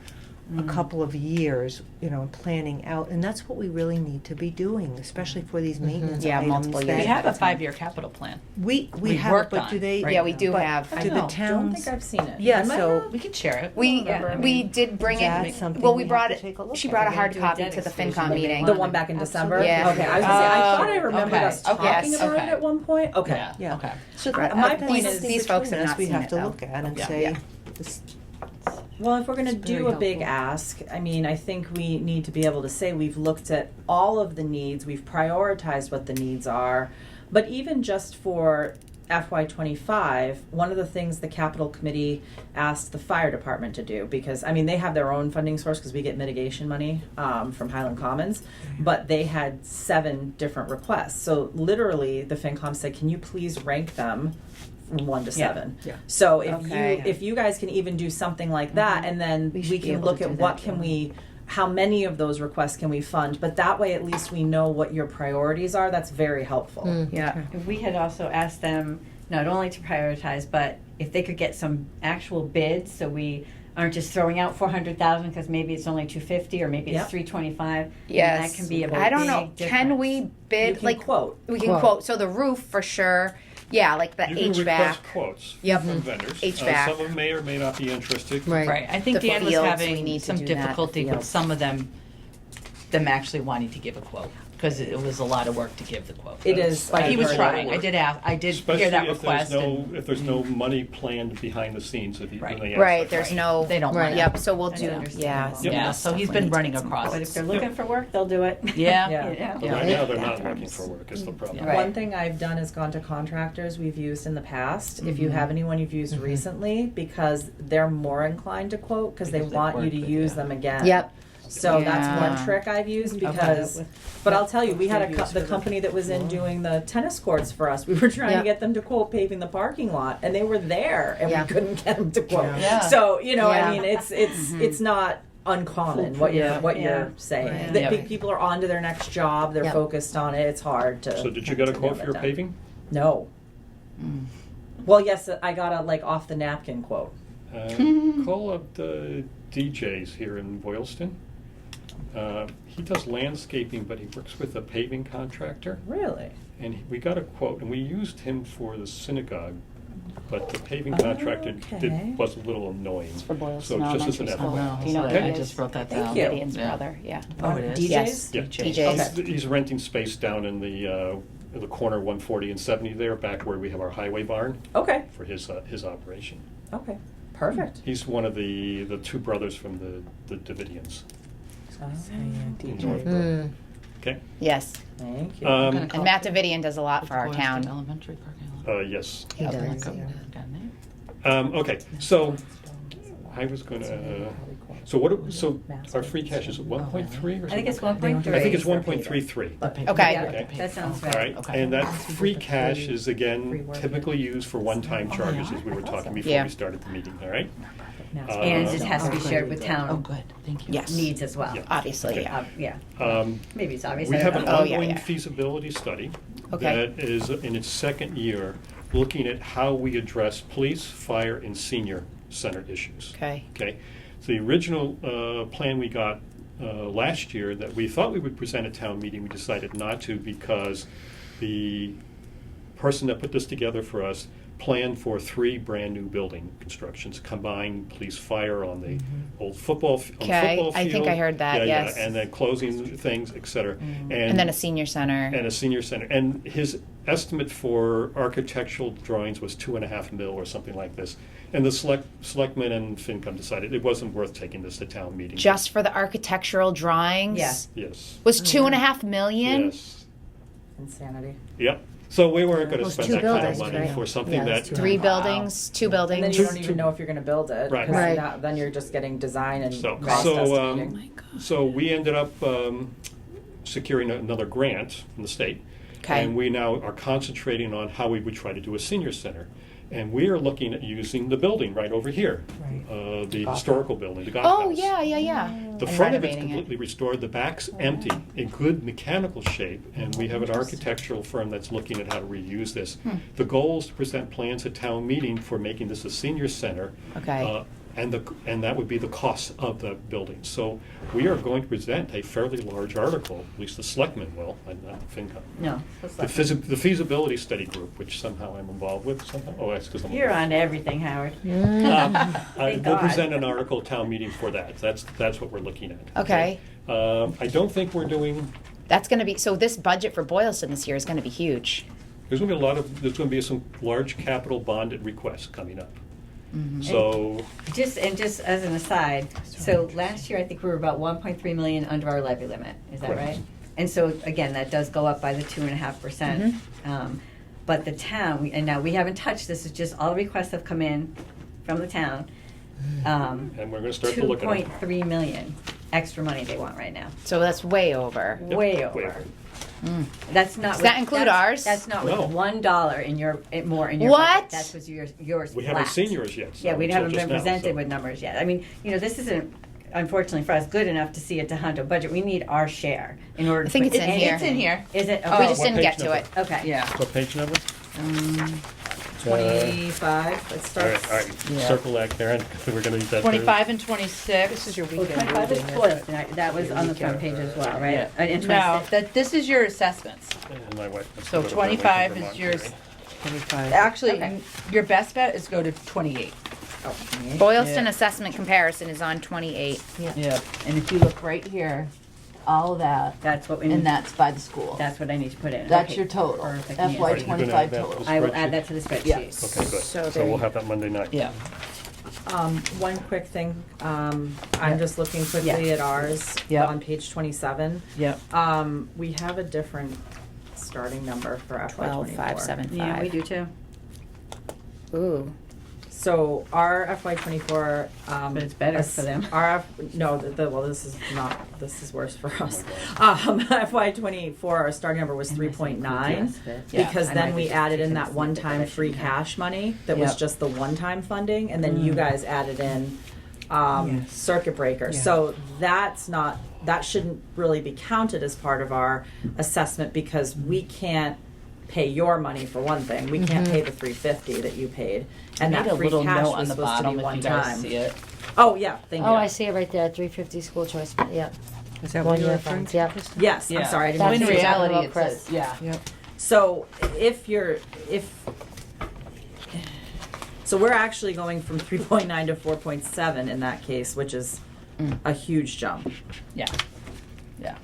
F: a couple of years, and planning out, and that's what we really need to be doing, especially for these maintenance
A: Yeah,
F: items.
A: multiple
F: that-
A: years.
B: We have a 5-year capital plan.
F: We
B: we've
F: have,
B: worked
F: but
B: on
F: do they?
B: right
A: Yeah, we
B: now.
A: do
F: but
A: have.
C: I
F: Do
C: don't
F: the
C: know.
F: towns?
C: Don't think I've seen it.
F: Yeah,
C: Am I
F: so-
C: wrong?
B: We could share it.
A: We
D: Yeah.
A: we did bring
F: Is that
A: it.
F: something
A: Well,
F: we
A: we
F: have
A: brought
F: to
A: it.
F: take a look
A: She
F: at?
A: brought a
D: We're
A: hard
D: gonna do a
A: copy
D: debt
A: to the
D: exclusion
A: FinCom
D: if they
A: meeting.
C: The one back in December?
A: Yeah.
C: Okay, I was gonna say, I thought I
B: Oh,
C: remembered
B: okay.
C: us
A: Okay.
C: talking about
B: Okay.
C: it at one point. Okay.
B: Yeah.
F: Yeah.
B: Okay.
F: So
A: Right.
C: My
F: that's
C: point
F: the
C: is-
F: thing
A: these folks
F: between
A: have
F: us
A: not
F: we
A: seen
F: have
A: it,
F: to
A: though.
F: look at and
B: Yeah.
F: say,
A: Yeah.
F: this-
C: Well, if we're going to
F: It's very
C: do a big
F: helpful.
C: ask, I mean, I think we need to be able to say we've looked at all of the needs, we've prioritized what the needs are, but even just for FY25, one of the things the capital committee asked the fire department to do, because I mean they have their own funding source because we get mitigation money from Highland Commons, but they had 7 different requests. So literally, the FinCom said, "Can you please rank them from 1 to 7?"
F: Yeah.
C: So
A: Okay.
C: if you guys can even do something like that, and then
A: We
C: we,
A: should be
C: can
A: able
C: look
A: to
C: at
A: do
C: what
A: that,
C: can
A: yeah.
C: we. How many of those requests can we fund? But that way, at least we know what your priorities are. That's very helpful.
A: Yeah.
D: We had also asked them not only to prioritize, but if they could get some actual bids, so we aren't just throwing out 400,000 because maybe it's only 250 or maybe
C: Yep.
D: it's 325.
A: Yes.
D: And that can be a
A: I don't know.
D: big
A: Can
D: difference.
A: we bid
C: You can
A: like
C: quote.
A: We can
G: Quote.
A: quote. So the roof for sure. Yeah, like the
E: You can
A: HVAC.
E: request quotes
A: Yep.
E: from vendors.
A: HVAC.
E: Some of them may or may not be interested.
G: Right.
B: Right, I think
A: The
B: Dan was
A: fields, we
B: having
A: need to
B: some
A: do that, the
B: difficulty with
A: fields.
B: some of them actually wanting to give a quote, because it was a lot of work to give the quote.
C: It is.
B: But he
C: I've
B: was
C: heard
B: trying,
C: that.
B: I did
E: Especially
B: hear that
E: if
B: request.
E: if there's no money planned behind the scenes. If you,
B: Right.
E: when they ask
A: Right.
E: that
A: There's
E: question.
A: no.
B: They don't
G: Right.
B: want
A: Yep. So we'll
D: That's
A: do.
D: understandable.
A: Yeah.
E: Yep.
B: Yeah, so he's been running across.
D: But if they're
E: Yep.
D: looking for work, they'll do it.
B: Yeah.
C: Yeah.
E: But right now, they're not looking for work, is the problem.
B: Right.
C: One thing I've done is gone to contractors we've used in the past. If you have anyone you've used recently, because they're more inclined to quote because they
B: Because they've
C: want you
B: worked
C: to
B: with
C: use
B: you.
C: them again.
G: Yep.
C: So that's
A: Yeah.
C: one trick I've used
B: Okay.
C: because, but I'll tell you, we had
B: Reviews
C: the
B: for the
C: company that was in doing the tennis courts for us. We were trying
G: Yeah.
C: to get them to quote paving the parking lot, and they were there, and
G: Yeah.
C: we couldn't get them to quote.
B: Yeah.
C: So you know,
G: Yeah.
C: I mean, it's not uncommon what you're
B: Yeah.
C: you're saying.
D: Right.
C: That
B: Yeah.
C: people are on to their next job. They're
G: Yep.
C: focused on it. It's hard to.
E: So did you get a
C: to
E: quote
C: nail
E: for your
C: that down.
E: paving?
C: No. Well, yes, I got a like off the napkin quote.
E: Call up the DJs here in Boylston. He does landscaping, but he works with a paving contractor.
C: Really?
E: And we got a quote, and we used him for the synagogue, but the paving
C: Oh,
E: contractor
C: okay.
E: was a little annoying.
A: For Boylston
E: So just as an
A: Elementary
E: FYI.
A: School.
B: Oh,
A: Do you know
B: so
A: who
E: I
A: he is?
B: just wrote that
C: Thank
B: down.
C: you.
A: Gideon's
B: Yeah.
A: brother. Yeah.
B: Oh, it is?
C: DJs?
A: Yes.
E: Yeah.
A: DJs.
E: He's renting space down in the corner 140 and 70 there, back where we have our highway barn
C: Okay.
E: for his operation.
C: Okay. Perfect.
E: He's one of the 2 brothers from the Davidians.
G: Mm.
E: Okay.
A: Yes.
C: Thank you.
E: Um,
A: And Matt Davidian does a lot for our
B: Boylston
A: town.
B: Elementary parking lot.
E: Yes.
G: He does.
B: Got
G: Yeah.
B: a name?
E: Okay. So I was going to. So our free cash is 1.3 or something?
D: I think it's 1.3.
E: I think it's 1.33.
A: Okay.
D: Yeah,
E: Okay.
D: that sounds
E: All
D: right.
E: right,
B: Okay.
E: and that free cash is again typically used for one-time charges, as we were talking before
A: Yeah.
E: we started the meeting, all right?
D: And it has to be shared with
B: Oh,
D: town
B: good, thank you.
A: Yes.
D: needs as well.
E: Yeah.
A: Obviously.
E: Okay.
A: Yeah.
D: Yeah,
E: Um,
D: maybe it's obvious.
E: We
D: I
E: have
D: don't
E: an
D: know.
A: Oh, yeah,
E: ongoing
A: yeah.
E: feasibility study
A: Okay.
E: that is in its second year, looking at how we address police, fire, and senior center issues.
A: Okay.
E: Okay, so the original plan we got last year that we thought we would present at town meeting, we decided not to because the person that put this together for us planned for 3 brand-new building constructions, combined police fire on the old football field.
A: Okay, I think I heard that,
E: Yeah,
A: yes.
E: yeah, and then closing things, et cetera.
A: And then a senior center.
E: And a senior center. And his estimate for architectural drawings was $2.5 million or something like this. And the selectmen and FinCom decided it wasn't worth taking this to town meeting.
A: Just for the architectural drawings.
D: Yeah.
E: Yes.
A: Was $2.5 million?
E: Yes.
C: Insanity.
E: Yep. So we weren't going to
G: Those
E: spend
G: 2
E: that kind of
G: buildings,
E: money
G: right?
E: for something
G: Yeah,
E: that.
G: that's 2.
A: 3
C: Wow.
A: buildings, 2
C: And then
A: buildings.
C: you don't even know if you're going to build it.
E: Right.
C: 'cause
G: Right.
C: Then you're just getting design and
E: So,
C: cost estimating.
E: so we ended up securing another grant from the state.
A: Okay.
E: And we now are concentrating on how we would try to do a senior center. And we are looking at using the building right over here, the historical building, the golf house.
A: Oh, yeah, yeah, yeah.
E: The
A: And
E: front of it's
A: renovating it.
E: completely restored, the back's empty, in good mechanical shape, and we have an architectural firm that's looking at how to reuse this. The goal is to present plans at town meeting for making this a senior center.
A: Okay.
E: And that would be the cost of the building. So we are going to present a fairly large article, at least the selectmen will, and not the FinCom.
D: No. that's
E: The
D: not-
E: feasibility study group, which somehow I'm involved with, somehow, oh, that's because I'm.
D: You're on to everything, Howard.
E: We'll
D: God.
E: present an article at town meeting for that. That's what we're looking at.
A: Okay.
E: I don't think we're doing,
A: That's going to be, so this budget for Boylston this year is going to be huge.
E: there's going to be some large capital bonded requests coming up. So,
D: Just as an aside, so last year I think we were about 1.3 million under our levy limit. Is that
E: Correct.
D: right? And so again, that does go up by the 2.5%. But the town, and now we haven't touched this, it's just all requests have come in from the town.
E: And we're gonna start to look at it.
D: 2.3 million extra money they want right now.
A: So that's way over.
E: Yep,
D: Way over. That's not.
A: Does that include ours?
D: That's not
E: No.
D: with $1 in your more in your
A: What?
D: budget. That's with yours.
E: We haven't
D: flat.
E: seen yours yet. So
D: Yeah, we
E: until
D: haven't
E: just
D: been
E: now,
D: presented
E: so.
D: with numbers yet. I mean, this isn't, unfortunately for us, good enough to see it to Hunter budget. We need our share in order.
A: I think
D: to
A: it's
D: put
A: in here.
D: anything.
A: It's in here.
D: Is it?
A: We
D: Okay.
A: just
E: What
A: didn't get
E: page
A: to
E: number?
A: it.
D: Okay.
C: Yeah.
E: What page number?
C: 25, it
E: All
C: starts.
E: right,
C: Yeah.
E: circle that, Karen, we're gonna need that.
H: 25 and 26.
F: This is your
D: Well,
F: weekend
D: 25 is
F: reading.
D: spoiled tonight. That was on the front page as well, right?
H: Yeah.
D: And
H: No,
D: 26.
H: this is your assessments.
E: And my wife wants to
H: So
E: go to
H: 25
E: Burlington,
H: is yours.
E: Vermont,
F: 25.
H: Actually,
D: Okay.
H: your best bet is go to 28.
A: Boylston
H: Yeah.
A: assessment comparison is on 28.
H: Yeah. And if you look right here, all of that,
D: That's what we.
H: and that's by the school.
D: That's what I need to put in.
H: That's
D: Okay.
H: your total.
D: Perfect.
H: FY
D: Yeah.
E: Are you gonna add
H: 25
E: that to
H: total.
E: the
D: I will
E: spreadsheet?
D: add that to the spreadsheet.
H: Yeah.
E: Okay,
A: So
E: good. So
A: there
E: we'll
A: you-
E: have that Monday night.
H: Yeah.
C: One quick thing, I'm
H: Yeah.
C: just looking quickly
H: Yeah.
C: at ours
H: Yeah.
C: on page 27.
H: Yep.
C: We have a different starting number for FY 24.
A: 12,575.
D: Yeah, we do too.
A: Ooh.
C: So our FY 24,
D: But it's better for them.
C: No, well, this is worse for us.
E: Oh
C: FY 24, our starting number was 3.9.
H: Yeah.
C: Because
D: I
C: then
D: might
C: we
D: just
C: added in
D: taken
C: that
D: a snippet that I
C: one-time free
D: shouldn't have.
C: cash money that was
H: Yep.
C: just the one-time funding, and then you guys added in
F: Yes.
C: circuit breaker.
F: Yeah.
C: So that shouldn't really be counted as part of our assessment because we can't pay your money for one thing. We can't pay the $350 that you paid, and
H: Made
C: that
H: a
C: free
H: little
C: cash
H: note
C: was
H: on the
C: supposed to be
H: bottom if
C: one
H: you guys
C: time.
H: see it.
C: Oh yeah, thank you.
G: Oh, I see it right there, 350 school choice, yeah.
F: Is that what
G: 1
F: you're
G: year
F: referring
G: funds,
F: to?
G: yep.
C: Yes, I'm
H: Yeah.
C: sorry. I didn't
G: That's
H: In
C: mean to
G: what
C: say
G: you're
C: that.
G: talking
H: reality,
G: about,
H: it's
G: Chris.
H: yeah.
C: So so we're actually going from 3.9 to 4.7 in that case, which is a huge jump.
H: Yeah. Yeah.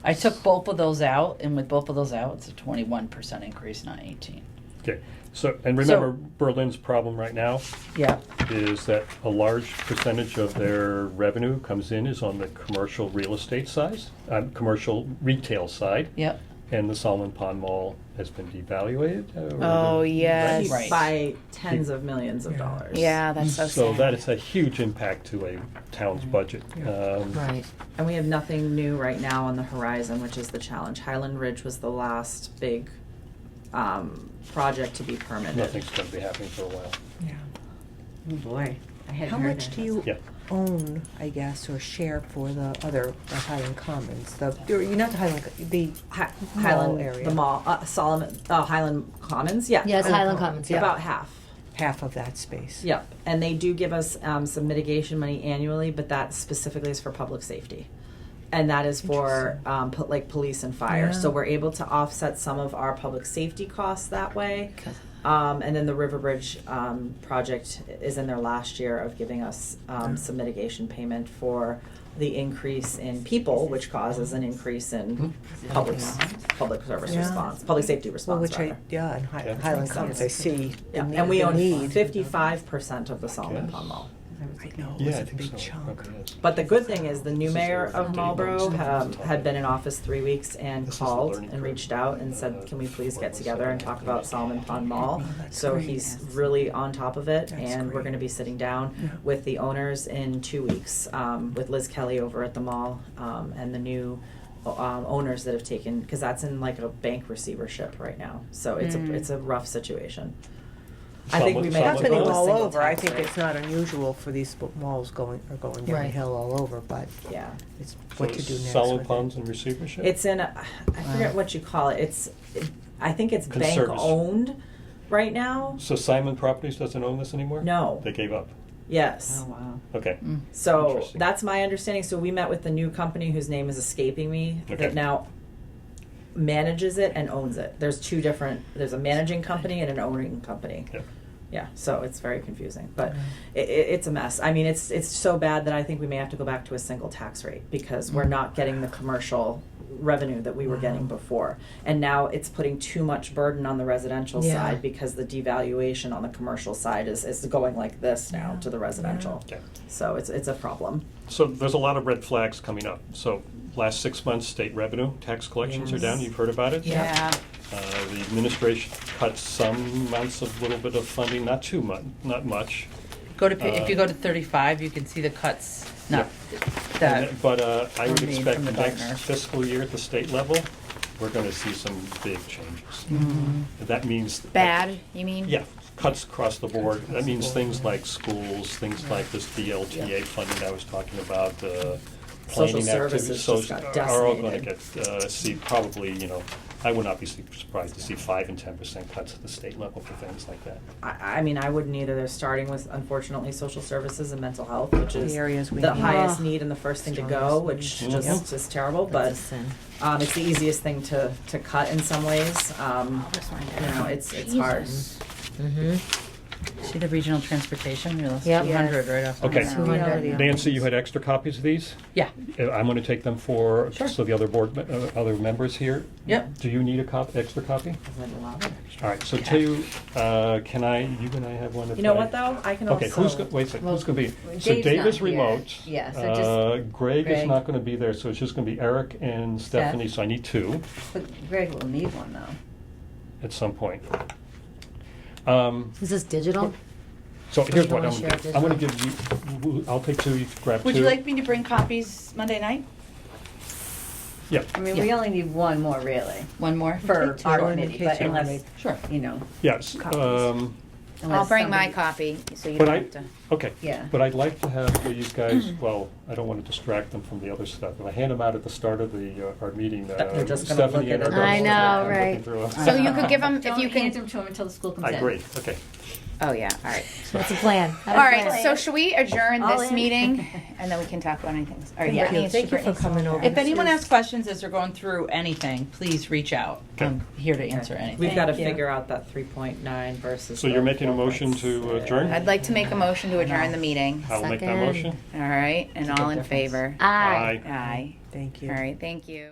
H: I took both of those out, and with both of those out, it's a 21% increase, not 18.
E: Okay, so, and remember, Berlin's problem right now
H: Yeah.
E: is that a large percentage of their revenue comes in is on the commercial real estate side, commercial retail side.
H: Yep.
E: And the Solomon Pond Mall has been devaluated.
A: Oh, yes.
H: Right.
C: By tens of millions of
F: Yeah.
C: dollars.
A: Yeah, that's so sad.
E: So that is a huge impact to a town's budget.
G: Right.
C: And we have nothing new right now on the horizon, which is the challenge. Highland Ridge was the last big project to be permitted.
E: Nothing's going to be happening for a while.
F: Yeah.
D: Oh boy, I hadn't
F: How
D: heard
F: much
D: that.
F: do you
E: Yeah.
F: own, I guess, or share for the other Highland Commons? You're not the Highland, the
C: Highland
F: area.
C: the mall, Solomon, Highland Commons, yeah.
G: Yeah, it's Highland Commons, yeah.
C: About half.
F: half of that space.
C: Yep, and they do give us some mitigation money annually, but that specifically is for public safety. And that is for like police and fire. So
F: Yeah.
C: we're able to offset some of our public safety costs that way. And then the River Bridge project is in their last year of giving us some mitigation payment for the increase in people, which causes an increase in public service
F: Yeah.
C: response, public safety
F: Well,
C: response.
F: which
C: rather.
F: in
E: Yeah.
F: Highland Commons, I see the
C: Yeah,
F: need.
C: and we
F: the
C: own
F: need.
C: 55% of the Solomon
E: Yes.
C: Pond Mall.
F: I know, it
E: Yeah,
F: was
E: I
F: a
E: think
F: big
E: so.
F: chunk.
E: Probably is.
C: But the good thing is the new
E: This is
C: mayor
E: their
C: of
E: date
C: Marlboro
E: notes.
C: had been in office 3 weeks and
E: This is the
C: called
E: learning
C: and
E: curve.
C: reached out and said, can we please get together and talk about Solomon Pond Mall?
F: Oh, that's
C: So
F: great.
C: he's really on top of it,
F: That's
C: and we're
F: great.
C: going to be sitting down
F: Yeah.
C: with the owners in 2 weeks, with Liz Kelly over at the mall, and the new owners that have taken, because that's in like a bank receivership right now. So it's a rough situation. I think we may have to
F: Happening
C: go with
F: all
C: single
F: over. I
C: tax
F: think
C: rate.
F: it's not unusual for these malls going down the
G: Right.
F: hill all over, but
C: Yeah.
F: it's
E: So
F: what to do next.
E: Solomon
F: with it.
E: Ponds in receivership?
C: It's in, I forget what you call it. I think it's bank
E: Conservative.
C: owned right now.
E: So Simon Properties doesn't own this anymore?
C: No.
E: They gave up.
C: Yes.
D: Oh wow.
E: Okay.
C: So
E: Interesting.
C: that's my understanding. So we met with the new company whose name is escaping me
E: Okay.
C: that now manages it and owns it. There's there's a managing company and an owning company.
E: Yeah.
C: Yeah, so it's very confusing, but it's a mess. I mean, it's so bad that I think we may have to go back to a single tax rate because we're not getting the commercial revenue that we were getting before. And now it's putting too much burden on the residential
G: Yeah.
C: side because the devaluation on the commercial side is going like this now to the residential.
E: Okay.
C: So it's a problem.
E: So there's a lot of red flags coming up. So last 6 months, state revenue, tax collections are down.
C: Yes.
E: You've heard about it?
H: Yeah.
E: The administration cut some months of little bit of funding, not too much, not much.
H: If you go to 35, you can see the cuts. Not that.
E: But I would
H: were made
E: expect
H: from the
E: next
H: governor.
E: fiscal year at the state level, we're going to see some big changes. And that means
A: Bad, you mean?
E: Yeah, cuts across the board. That means things like schools, things like this DLTA funding I was talking about,
C: Social
E: planning
C: services
E: activities.
C: just got
E: Are all going to
C: decimated.
E: get, see probably, I would not be surprised to see 5 and 10% cuts at the state level for things like that.
C: I mean, I wouldn't either. They're starting with, unfortunately, social services and mental health, which is
F: The areas we
C: the
F: need.
C: highest
G: Ah.
C: need and the first thing to go,
G: Strongest
C: which
E: need.
C: just is terrible. But
G: That's a sin.
C: it's the easiest thing to cut in some ways. It's hard.
G: Mm-hmm.
H: See the regional transportation? You're
G: Yep.
H: 200 right off. the
E: Okay.
H: bat.
G: 200, yeah.
E: Nancy, you had extra copies of these?
H: Yeah.
E: I'm going to take them for,
H: Sure.
E: so the other other members here.
H: Yep.
E: Do you need a extra copy? All right, so
H: Okay.
E: you and I have one?
C: You know what though? I can
E: Okay,
C: also.
E: wait a second, who's going to be? So
D: Dave's
E: Dave
D: not
E: is
D: here.
E: remote.
D: Yeah, so just
E: Greg is
D: Greg.
E: not going to be there, so it's just going to be Eric and Stephanie, so I need 2
D: But Greg will need one though.
E: at some point.
G: Is this digital?
E: So here's
G: you
E: what,
G: wanna
E: I'm
G: share
E: going to give you, I'll take 2, you grab 2.
H: Would you like me to bring copies Monday night?
E: Yeah,
D: I mean, we only need one more really
H: One more?
D: for
G: Take two
D: our
G: in
D: committee,
G: case
D: but
G: you
D: unless,
G: need-
H: Sure.
E: yes.
D: Copies.
A: I'll
D: unless
A: bring my
D: somebody-
A: copy, so you
E: But
A: don't
E: I,
A: have to.
E: okay.
D: Yeah.
E: But I'd like to have these guys, well, I don't want to distract them from the other stuff. If I hand them out at the start of our meeting,
C: They're just gonna
E: Stephanie
C: look
E: and
C: at
E: our
C: it.
G: I
E: girls
G: know,
E: are looking
G: right.
E: through 'em.
A: So you could give them, if
D: Don't
A: you
D: hand
A: can.
D: them to him until the school comes
E: I
D: in.
E: agree, okay.
A: Oh, yeah, all right.
G: What's the plan?
A: All right, so should we adjourn
D: All
A: this
D: in.
A: meeting, and then we can talk about anything? All right,
D: Yeah.
A: Brittany, it's
G: Thank you for
A: Brittany's
G: coming
A: turn.
G: over.
H: If anyone has questions as they're going through anything, please reach out.
E: Okay.
H: I'm here to answer anything.
C: We've got to
D: Thank you.
C: figure out that 3.9 versus.
E: So you're making a motion to adjourn?
A: I'd like to make a motion to adjourn the meeting.
E: I'll make that
G: Second.
E: motion.
A: All right, and
H: It's a
A: all
H: big
A: in
H: difference.
A: favor?
G: Aye.
A: Aye.
F: Thank you.
A: All right, thank you.